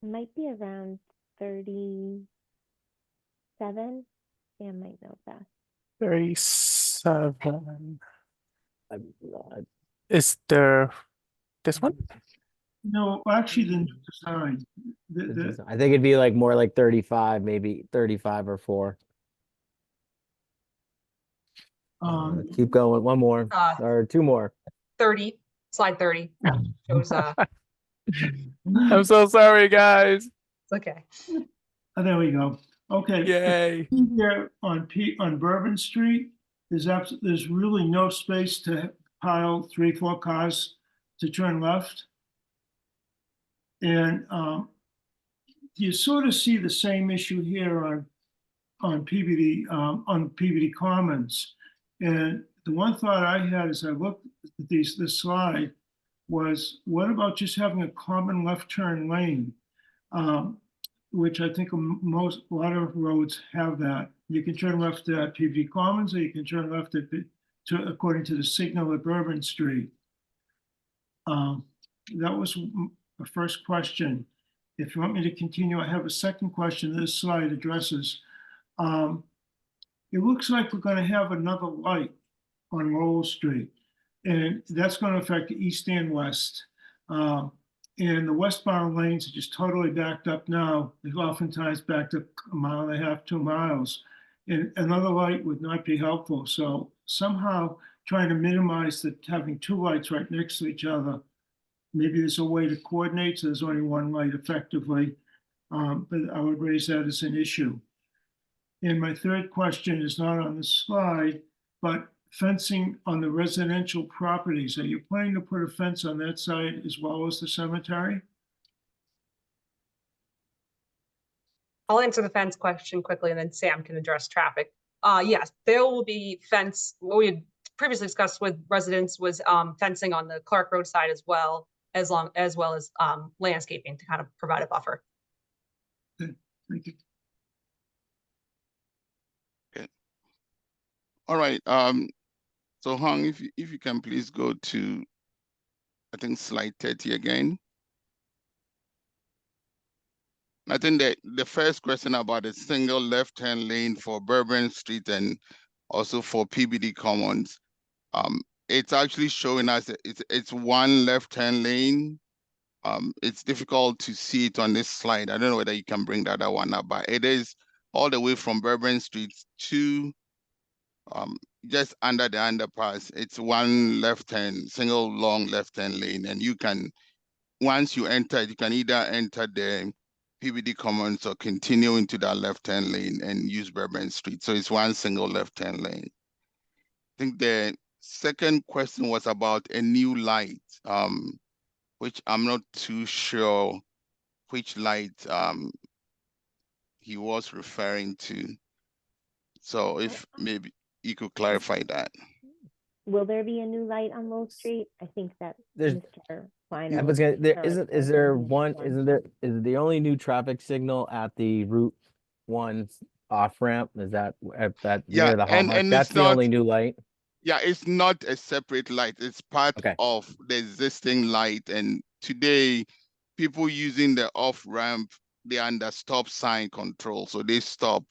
[SPEAKER 2] Might be around 37. Sam might know that.
[SPEAKER 1] 37.
[SPEAKER 8] I'm not-
[SPEAKER 1] Is there this one?
[SPEAKER 9] No, actually, the new design.
[SPEAKER 8] I think it'd be like more like 35, maybe 35 or 4. Keep going. One more or 2 more.
[SPEAKER 4] 30, slide 30 shows,
[SPEAKER 1] I'm so sorry, guys.
[SPEAKER 4] it's okay.
[SPEAKER 9] Oh, there we go. Okay.
[SPEAKER 1] Yay.
[SPEAKER 9] Here on Bourbon Street, there's really no space to pile 3-4 cars to turn left. And you sort of see the same issue here on Peabody Commons. And the one thought I had as I looked at this slide was, what about just having a common left turn lane? Which I think a lot of roads have that. You can turn left at Peabody Commons, or you can turn left according to the signal at Bourbon Street. That was the first question. If you want me to continue, I have a second question this slide addresses. It looks like we're going to have another light on Lowell Street, and that's going to affect the east and west. And the westbound lanes are just totally backed up now. They've oftentimes backed up 1.5 miles, 2 miles. And another light would not be helpful. So somehow trying to minimize having 2 lights right next to each other. Maybe there's a way to coordinate so there's only 1 light effectively. But I would raise that as an issue. And my third question is not on the slide, but fencing on the residential properties. Are you planning to put a fence on that side as well as the cemetery?
[SPEAKER 4] I'll answer the fence question quickly and then Sam can address traffic. Yes, there will be fence. What we had previously discussed with residents was fencing on the Clark Road side as well as landscaping to kind of provide a buffer.
[SPEAKER 9] Good. Thank you.
[SPEAKER 5] Okay. All right. So Hong, if you can please go to, I think, slide 30 again. I think that the first question about a single left-hand lane for Bourbon Street and also for Peabody Commons, it's actually showing us that it's 1 left-hand lane. It's difficult to see it on this slide. I don't know whether you can bring the other one up, but it is all the way from Bourbon Street to just under the underpass. It's 1 left-hand, single long left-hand lane, and you can, once you enter, you can either enter the Peabody Commons or continue into that left-hand lane and use Bourbon Street. So it's 1 single left-hand lane. I think the second question was about a new light, which I'm not too sure which light he was referring to. So if maybe you could clarify that.
[SPEAKER 2] Will there be a new light on Lowell Street? I think that
[SPEAKER 8] There's-
[SPEAKER 2] Mr. Weiner.
[SPEAKER 8] I was
[SPEAKER 2] was
[SPEAKER 8] gonna, there
[SPEAKER 2] referring
[SPEAKER 8] isn't,
[SPEAKER 2] to
[SPEAKER 8] is there
[SPEAKER 2] the
[SPEAKER 8] one,
[SPEAKER 2] one.
[SPEAKER 8] isn't there, is the only new traffic signal at the Route 1 off ramp? Is that at that
[SPEAKER 5] Yeah,
[SPEAKER 8] near the
[SPEAKER 5] and
[SPEAKER 8] Hallmark?
[SPEAKER 5] it's
[SPEAKER 8] That's the
[SPEAKER 5] not-
[SPEAKER 8] only new light?
[SPEAKER 5] Yeah, it's not a separate light. It's part
[SPEAKER 8] Okay.
[SPEAKER 5] of the existing light. And today, people using the off ramp, they're under stop sign control. So they stop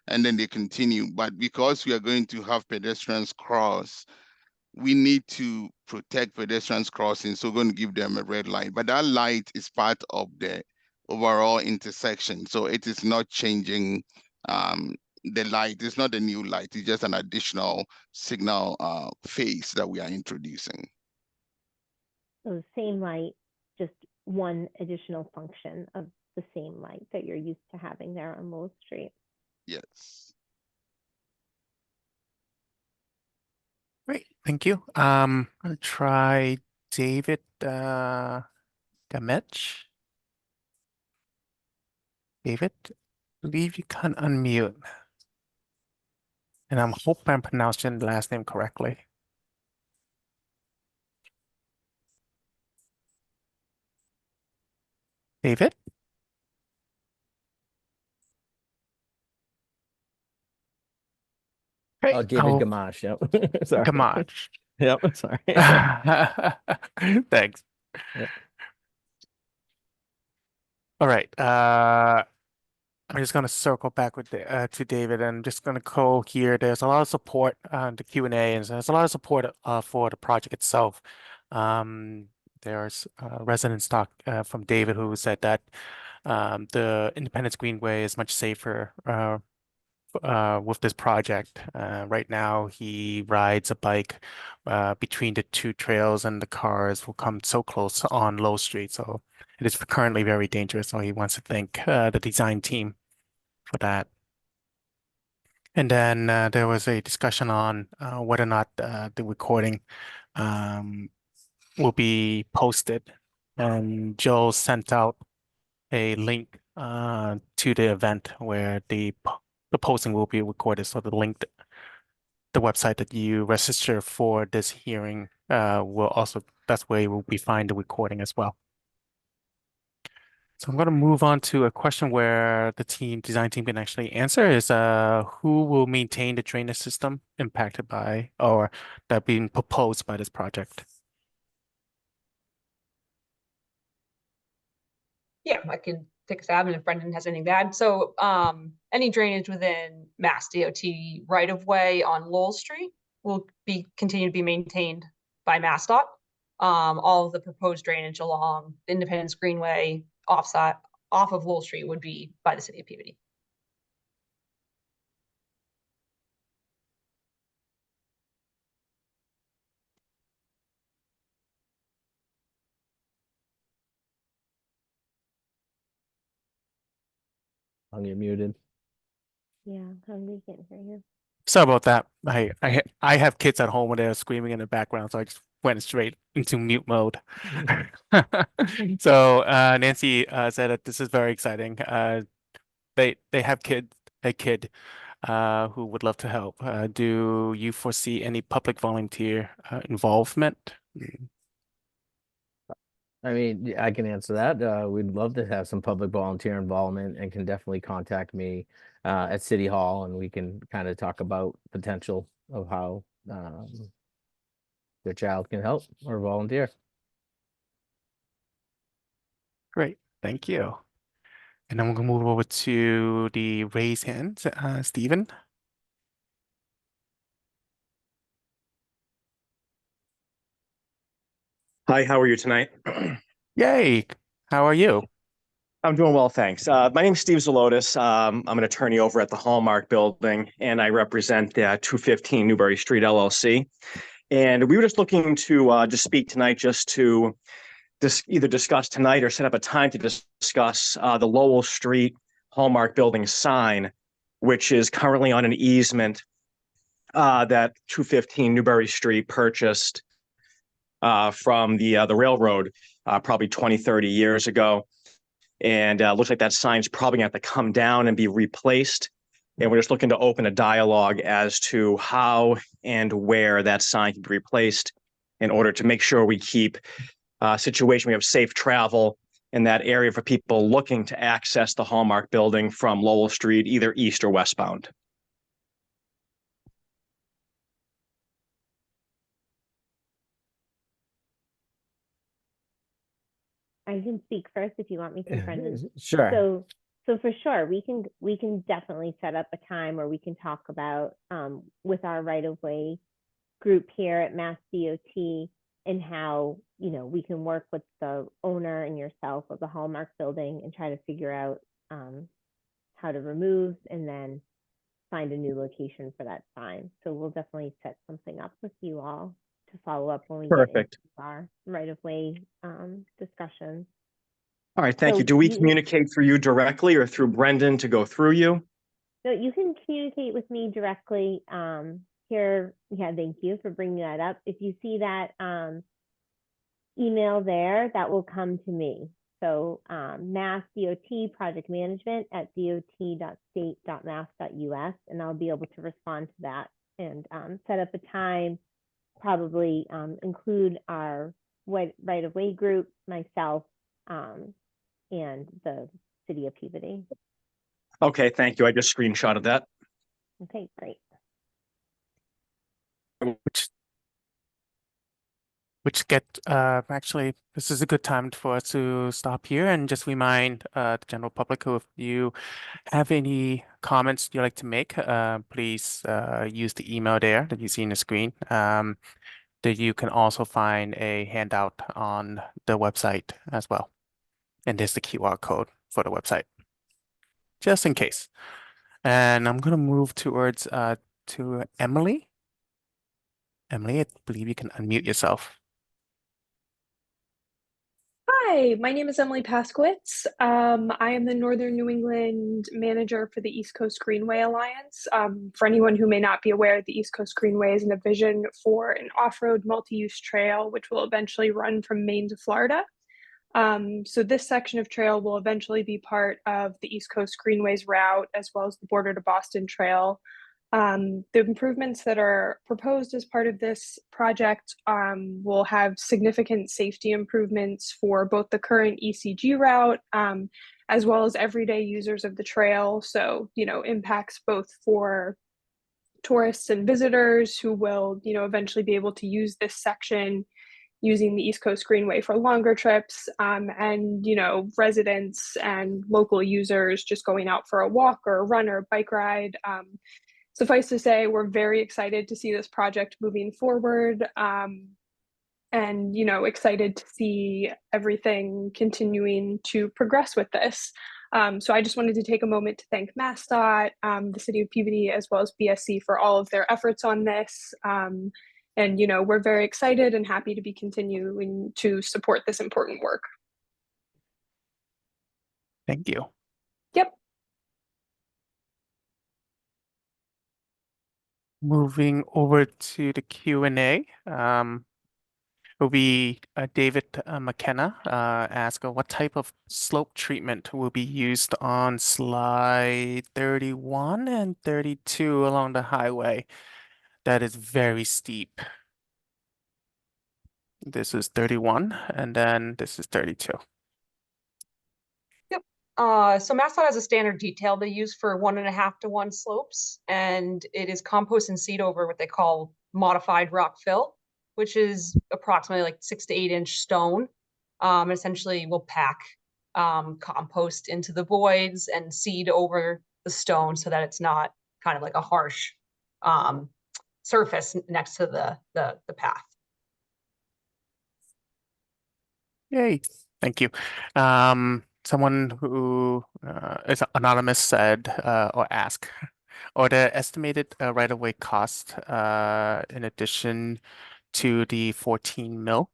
[SPEAKER 5] and then they continue. But because we are going to have pedestrians cross, we need to protect pedestrians crossing. So we're going to give them a red light. But that light is part of the overall intersection. So it is not changing the light. It's not a new light. It's just an additional signal phase that we are introducing.
[SPEAKER 2] So the same light, just one additional function of the same light that you're used to having there on Lowell Street.
[SPEAKER 5] Yes.
[SPEAKER 1] Great, thank you. I'm gonna try David Gamech. David, I believe you can unmute. And I'm hoping I'm pronouncing the last name correctly. David?
[SPEAKER 8] Oh,
[SPEAKER 1] Great.
[SPEAKER 8] David Gamache. Yep. Sorry.
[SPEAKER 1] Gamache.
[SPEAKER 8] Yep. Sorry.
[SPEAKER 1] Thanks.
[SPEAKER 8] Yep.
[SPEAKER 1] All right. I'm just going to circle back with to David, and I'm just going to go here. There's a lot of support on the Q&A, and there's a lot of support for the project itself. There's residence talk from David who said that the Independence Greenway is much safer with this project. Right now, he rides a bike between the two trails, and the cars will come so close on Low Street. So it is currently very dangerous. So he wants to thank the design team for that. And then there was a discussion on whether or not the recording um, will be posted. And Joe sent out a link to the event where the posting will be recorded. So the link, the website that you register for this hearing will also, that's where you will be find the recording as well. So I'm going to move on to a question where the design team can actually answer is who will maintain the drainage system impacted by or that being proposed by this project?
[SPEAKER 4] Yeah, I can take a stab, and if Brendan has anything to add. So any drainage within Mass DOT right of way on Lowell Street will continue to be maintained by MassDOT. All of the proposed drainage along Independence Greenway off of Lowell Street would be by the city of Peabody.
[SPEAKER 8] You're muted.
[SPEAKER 2] Yeah, hungry, can't hear you.
[SPEAKER 1] Sorry about that. I have kids at home when they're screaming in the background, so I just went straight into mute mode. So Nancy said that this is very exciting. They have a kid who would love to help. Do you foresee any public volunteer involvement?
[SPEAKER 8] I mean, I can answer that. We'd love to have some public volunteer involvement, and can definitely contact me at City Hall, and we can kind of talk about potential of how their child can help or volunteer.
[SPEAKER 1] Great, thank you. And then we're gonna move over to the raise hands. Stephen.
[SPEAKER 10] Hi, how are you tonight?
[SPEAKER 1] Yay! How are you?
[SPEAKER 10] I'm doing well, thanks. My name is Steve Zelotis. I'm an attorney over at the Hallmark Building, and I represent 215 Newbury Street LLC. And we were just looking to just speak tonight, just to either discuss tonight or set up a time to discuss the Lowell Street Hallmark Building sign, which is currently on an easement that 215 Newbury Street purchased from the railroad probably 20, 30 years ago. And looks like that sign's probably going to have to come down and be replaced. And we're just looking to open a dialogue as to how and where that sign can be replaced in order to make sure we keep a situation, we have safe travel in that area for people looking to access the Hallmark Building from Lowell Street, either east or westbound.
[SPEAKER 2] I can speak first if you want me to, Brendan.
[SPEAKER 8] Sure.
[SPEAKER 2] So for sure, we can definitely set up a time where we can talk about with our right-of-way group here at Mass DOT and how, you know, we can work with the owner and yourself of the Hallmark Building and try to figure out how to remove and then find a new location for that sign. So we'll definitely set something up with you all to follow up when we get into our right-of-way discussion.
[SPEAKER 10] All right, thank
[SPEAKER 2] So
[SPEAKER 10] you. Do we communicate through you directly or through Brendan to go through you?
[SPEAKER 2] No, you can communicate with me directly here. Yeah, thank you for bringing that up. If you see that email there, that will come to me. So Mass DOT project management at dot.state.mass.us, and I'll be able to respond to that and set up a time, probably include our right-of-way group, myself, and the city of Peabody.
[SPEAKER 10] Okay, thank you. I just screenshotted that.
[SPEAKER 2] Okay, great.
[SPEAKER 1] Which actually, this is a good time for us to stop here and just remind the general public who, if you have any comments you'd like to make, please use the email there that you see on the screen. That you can also find a handout on the website as well. And there's the QR code for the website, just in case. And I'm gonna move towards to Emily. Emily, I believe you can unmute yourself.
[SPEAKER 11] Hi, my name is Emily Paskowitz. I am the Northern New England manager for the East Coast Greenway Alliance. For anyone who may not be aware, the East Coast Greenway is a vision for an off-road multi-use trail, which will eventually run from Maine to Florida. So this section of trail will eventually be part of the East Coast Greenway's route, as well as the Border to Boston Trail. The improvements that are proposed as part of this project will have significant safety improvements for both the current ECG route, as well as everyday users of the trail. So, impacts both for tourists and visitors who will, eventually be able to use this section using the East Coast Greenway for longer trips, and residents and local users just going out for a walk or a run or a bike ride. Suffice to say, we're very excited to see this project moving forward, and excited to see everything continuing to progress with this. So I just wanted to take a moment to thank MassDOT, the City of Peabody, as well as BSC for all of their efforts on this. And we're very excited and happy to be continuing to support this important work.
[SPEAKER 1] Thank you.
[SPEAKER 11] Yep.
[SPEAKER 1] Moving over to the Q&A, will be David McKenna ask what type of slope treatment will be used on slide 31 and 32 along the highway. That is very steep. This is 31 and then this is 32.
[SPEAKER 4] So MassDOT has a standard detail they use for 1.5 to 1 slopes, and it is compost and seed over what they call modified rock fill, which is approximately like 6 to 8 inch stone. Essentially, we'll pack compost into the voids and seed over the stone so that it's not kind of like a harsh surface next to the path.
[SPEAKER 1] Yay, thank you. Someone who is anonymous said or asked, or the estimated right-of-way cost in addition to the 14 mil?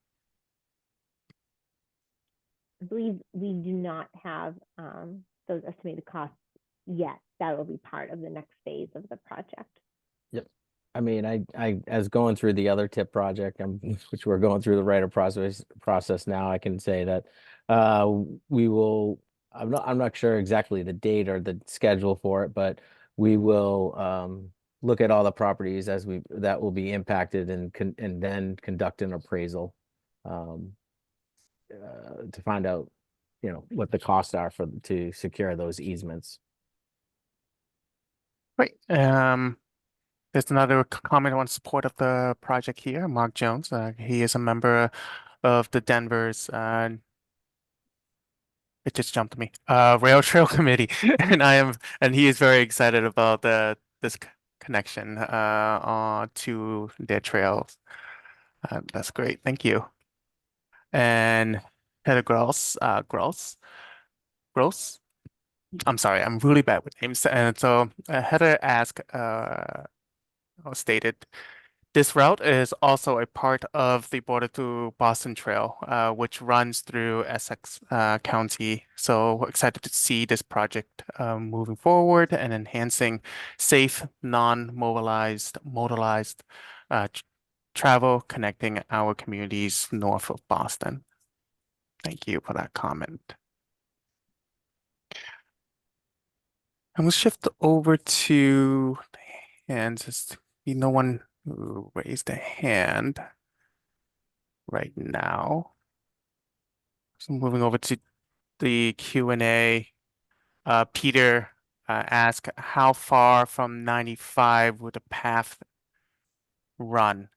[SPEAKER 2] I believe we do not have those estimated costs yet. That will be part of the next phase of the project.
[SPEAKER 8] Yep. I mean, I as going through the other tip project, which we're going through the write-up process now, I can say that we will. I'm not sure exactly the date or the schedule for it, but we will look at all the properties that will be impacted and then conduct an appraisal to find out, what the costs are to secure those easements.
[SPEAKER 1] Right. There's another comment on support of the project here, Mark Jones. He is a member of the Denver's it just jumped to me. Rail Trail Committee, and he is very excited about this connection to their trails. That's great. Thank you. And Heather Gross. I'm sorry, I'm really bad with names. And so Heather asked, or stated, this route is also a part of the Border to Boston Trail, which runs through Essex County. So we're excited to see this project moving forward and enhancing safe, non-mobilized, motorized travel, connecting our communities north of Boston. Thank you for that comment. And we'll shift over to the hands. There's no one who raised a hand right now. So moving over to the Q&A. Peter asked, how far from 95 would the path run?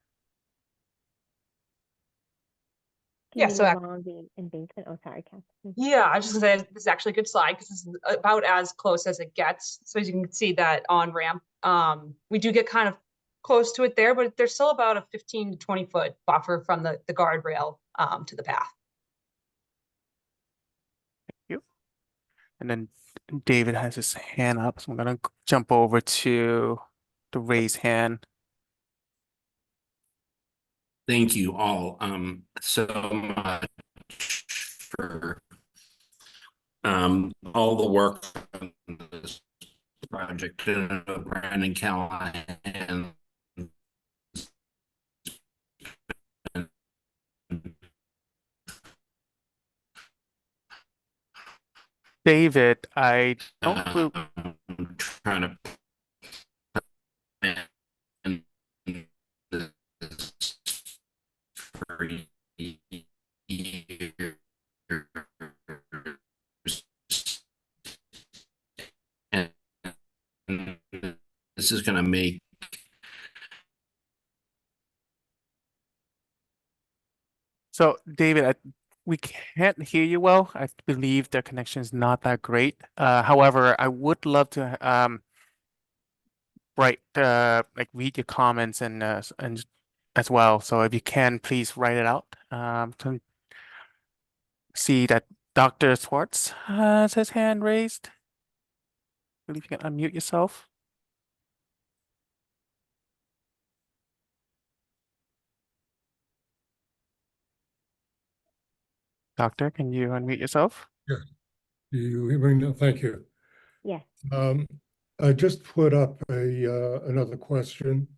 [SPEAKER 2] Can
[SPEAKER 4] Yeah,
[SPEAKER 2] you
[SPEAKER 4] so
[SPEAKER 2] move along the embankment? Oh, sorry, Catherine.
[SPEAKER 4] yeah, I was just gonna say this is actually a good slide because this is about as close as it gets. So as you can see that on ramp, we do get kind of close to it there, but there's still about a 15 to 20 foot buffer from the guardrail to the path.
[SPEAKER 1] You. And then David has his hand up, so I'm gonna jump over to the raise hand.
[SPEAKER 12] Thank you all so much for all the work on this project. Brandon Callahan.
[SPEAKER 1] David, I don't believe.
[SPEAKER 12] Trying to plan this for years. And this is going to make
[SPEAKER 1] So, David, we can't hear you well. I believe the connection is not that great. However, I would love to read your comments and as well. So if you can, please write it out. To see that Dr. Schwartz has his hand raised. I believe you can unmute yourself. Doctor, can you unmute yourself?
[SPEAKER 13] Yeah. Do you hear me now? Thank you.
[SPEAKER 2] Yes.
[SPEAKER 13] I just put up another question.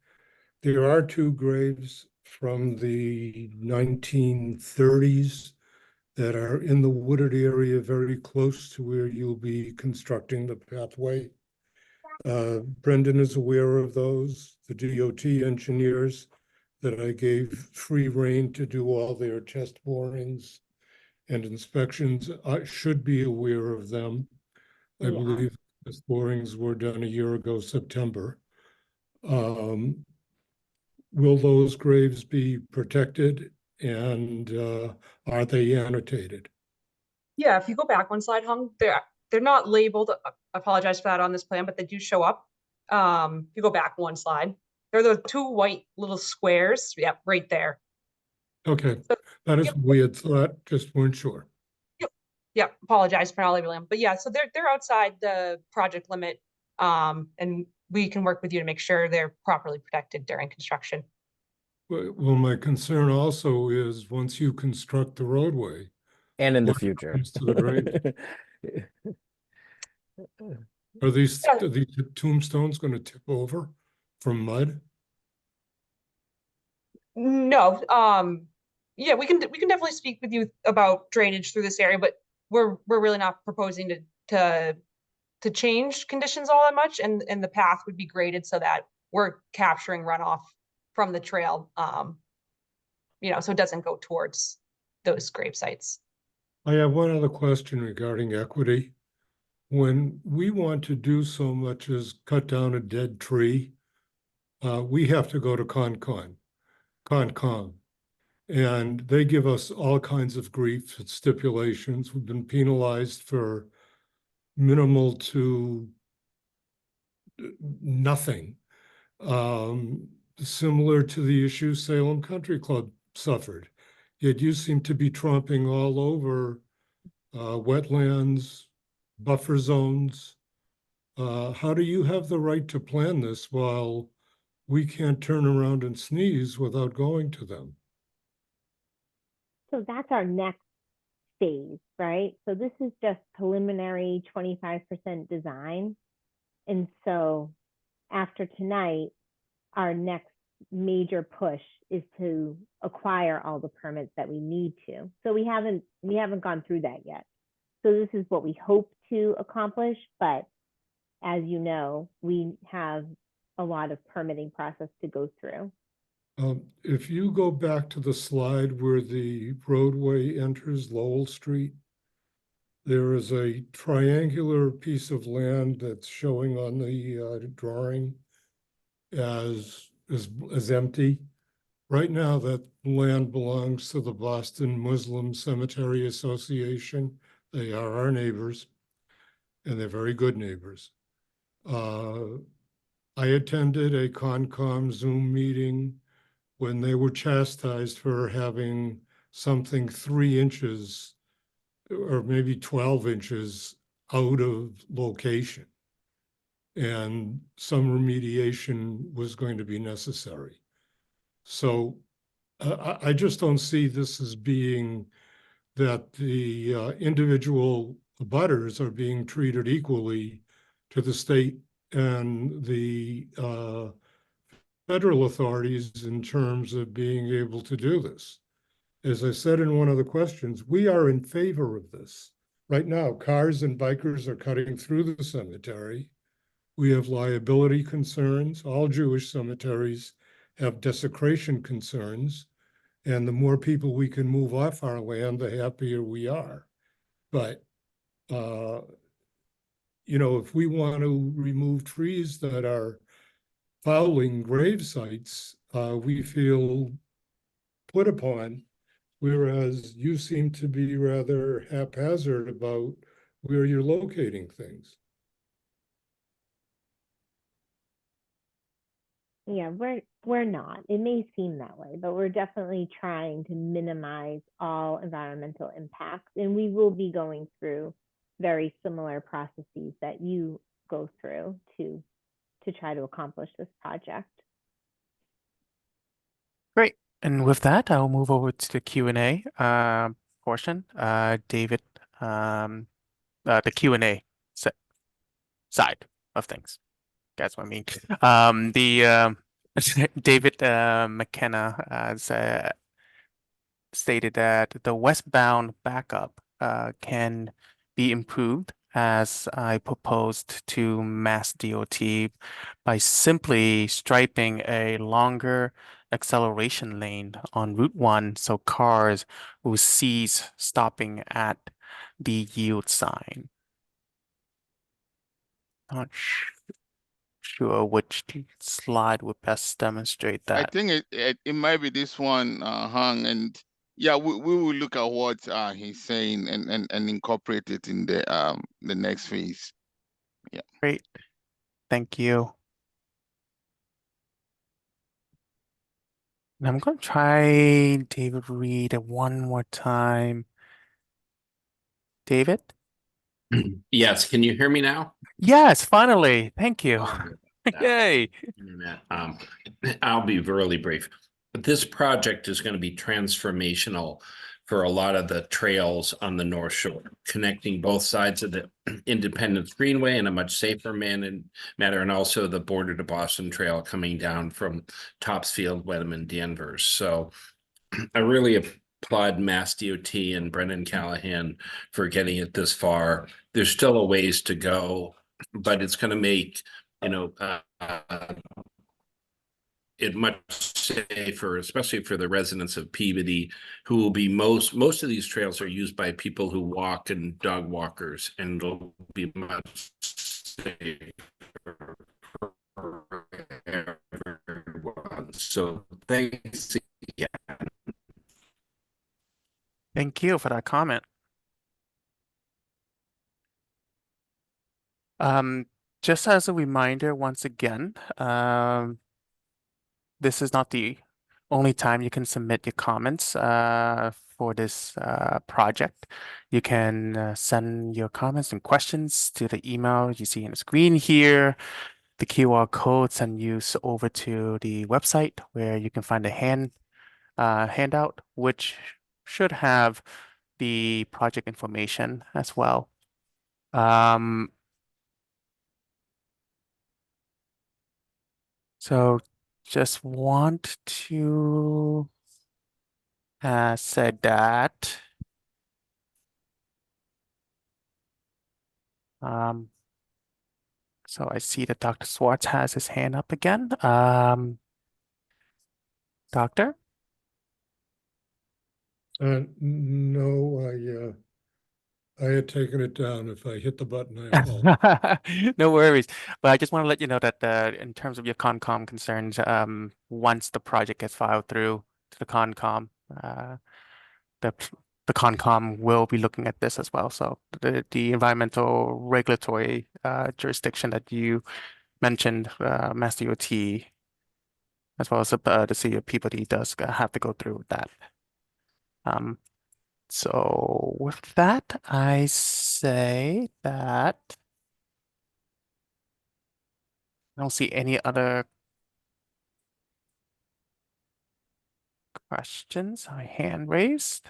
[SPEAKER 13] There are two graves from the 1930s that are in the wooded area very close to where you'll be constructing the pathway. Brendan is aware of those, the DOT engineers that I gave free rein to do all their test borings and inspections. I should be aware of them. I
[SPEAKER 2] We are.
[SPEAKER 13] believe test borings were done a year ago, September. Will those graves be protected, and are they annotated?
[SPEAKER 4] Yeah, if you go back one slide, Hung, they're not labeled. I apologize for that on this plan, but they do show up. If you go back one slide, they're the two white little squares. Yeah, right there.
[SPEAKER 13] Okay,
[SPEAKER 4] So,
[SPEAKER 13] that is
[SPEAKER 4] yep.
[SPEAKER 13] weird thought, just weren't sure.
[SPEAKER 4] Yeah, apologize for not labeling them, but yeah, so they're outside the project limit, and we can work with you to make sure they're properly protected during construction.
[SPEAKER 13] Well, my concern also is once you construct the roadway.
[SPEAKER 8] And in the
[SPEAKER 13] what
[SPEAKER 8] future.
[SPEAKER 13] happens to the graves? Are these tombstones going to tip over from mud?
[SPEAKER 4] No, yeah, we can definitely speak with you about drainage through this area, but we're really not proposing to change conditions all that much, and the path would be graded so that we're capturing runoff from the trail, so it doesn't go towards those grave sites.
[SPEAKER 13] I have one other question regarding equity. When we want to do so much as cut down a dead tree, we have to go to Concom, and they give us all kinds of grief and stipulations. We've been penalized for minimal to nothing, similar to the issue Salem Country Club suffered. Yet you seem to be tromping all over wetlands, buffer zones. How do you have the right to plan this while we can't turn around and sneeze without going to them?
[SPEAKER 2] So that's our next phase, right? So this is just preliminary 25% design. And so after tonight, our next major push is to acquire all the permits that we need to. So we haven't gone through that yet. So this is what we hope to accomplish, but as you know, we have a lot of permitting process to go through.
[SPEAKER 13] If you go back to the slide where the roadway enters Lowell Street, there is a triangular piece of land that's showing on the drawing as empty. Right now, that land belongs to the Boston Muslim Cemetery Association. They are our neighbors, and they're very good neighbors. I attended a Concom Zoom meeting when they were chastised for having something 3 inches or maybe 12 inches out of location. And some remediation was going to be necessary. So I just don't see this as being that the individual abutters are being treated equally to the state and the federal authorities in terms of being able to do this. As I said in one of the questions, we are in favor of this. Right now, cars and bikers are cutting through the cemetery. We have liability concerns. All Jewish cemeteries have desecration concerns. And the more people we can move off our land, the happier we are. But, you know, if we want to remove trees that are fouling grave sites, we feel put upon, whereas you seem to be rather haphazard about where you're locating things.
[SPEAKER 2] Yeah, we're not. It may seem that way, but we're definitely trying to minimize all environmental impacts, and we will be going through very similar processes that you go through to try to accomplish this project.
[SPEAKER 1] Great. And with that, I'll move over to the Q&A portion. David, the Q&A side of things. That's what I mean. David McKenna stated that the westbound backup can be improved as I proposed to Mass DOT by simply striping a longer acceleration lane on Route 1 so cars will cease stopping at the yield sign. Not sure which slide would best demonstrate
[SPEAKER 5] I
[SPEAKER 1] that.
[SPEAKER 5] think it might be this one, Hung, and yeah, we will look at what he's saying and incorporate it in the next phase. Yeah.
[SPEAKER 1] Great. Thank you. And I'm going to try David Reed one more time. David?
[SPEAKER 12] Yes, can you hear me now?
[SPEAKER 1] Yes, finally. Thank you.
[SPEAKER 12] Oh,
[SPEAKER 1] Yay.
[SPEAKER 12] Internet. I'll be really brief. But this project is going to be transformational for a lot of the trails on the North Shore, connecting both sides of the Independence Greenway in a much safer manner, and also the Border to Boston Trail coming down from Topsfield, Wenham, and Danvers. So I really applaud Mass DOT and Brendan Callahan for getting it this far. There's still a ways to go, but it's going to make, it much safer, especially for the residents of Peabody, who will be most of these trails are used by people who walk and dog walkers, and it'll be much safer for everyone. So thanks again.
[SPEAKER 1] Thank you for that comment. Just as a reminder, once again, this is not the only time you can submit your comments for this project. You can send your comments and questions to the email you see on the screen here. The QR code send you over to the website where you can find a handout, which should have the project information as well. So just want to say that so I see that Dr. Swartz has his hand up again. Doctor?
[SPEAKER 13] No, I had taken it down. If I hit the button, I apologize.
[SPEAKER 1] No worries. But I just want to let you know that in terms of your Concom concerns, once the project gets filed through to the Concom, the the Concom will be looking at this as well. So the environmental regulatory jurisdiction that you mentioned, Mass DOT, as well as the city of Peabody does have to go through with that. So with that, I say that I don't see any other questions. My hand raised.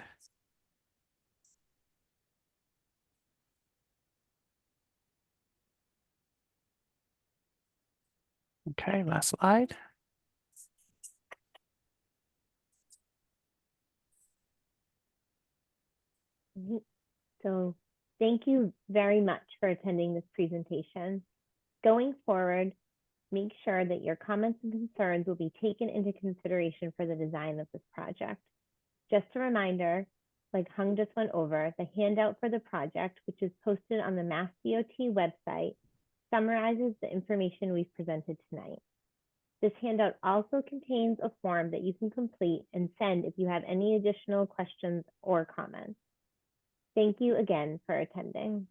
[SPEAKER 1] Okay, last slide.
[SPEAKER 2] So thank you very much for attending this presentation. Going forward, make sure that your comments and concerns will be taken into consideration for the design of this project. Just a reminder, like Hung just went over, the handout for the project, which is posted on the Mass DOT website, summarizes the information we've presented tonight. This handout also contains a form that you can complete and send if you have any additional questions or comments. Thank you again for attending.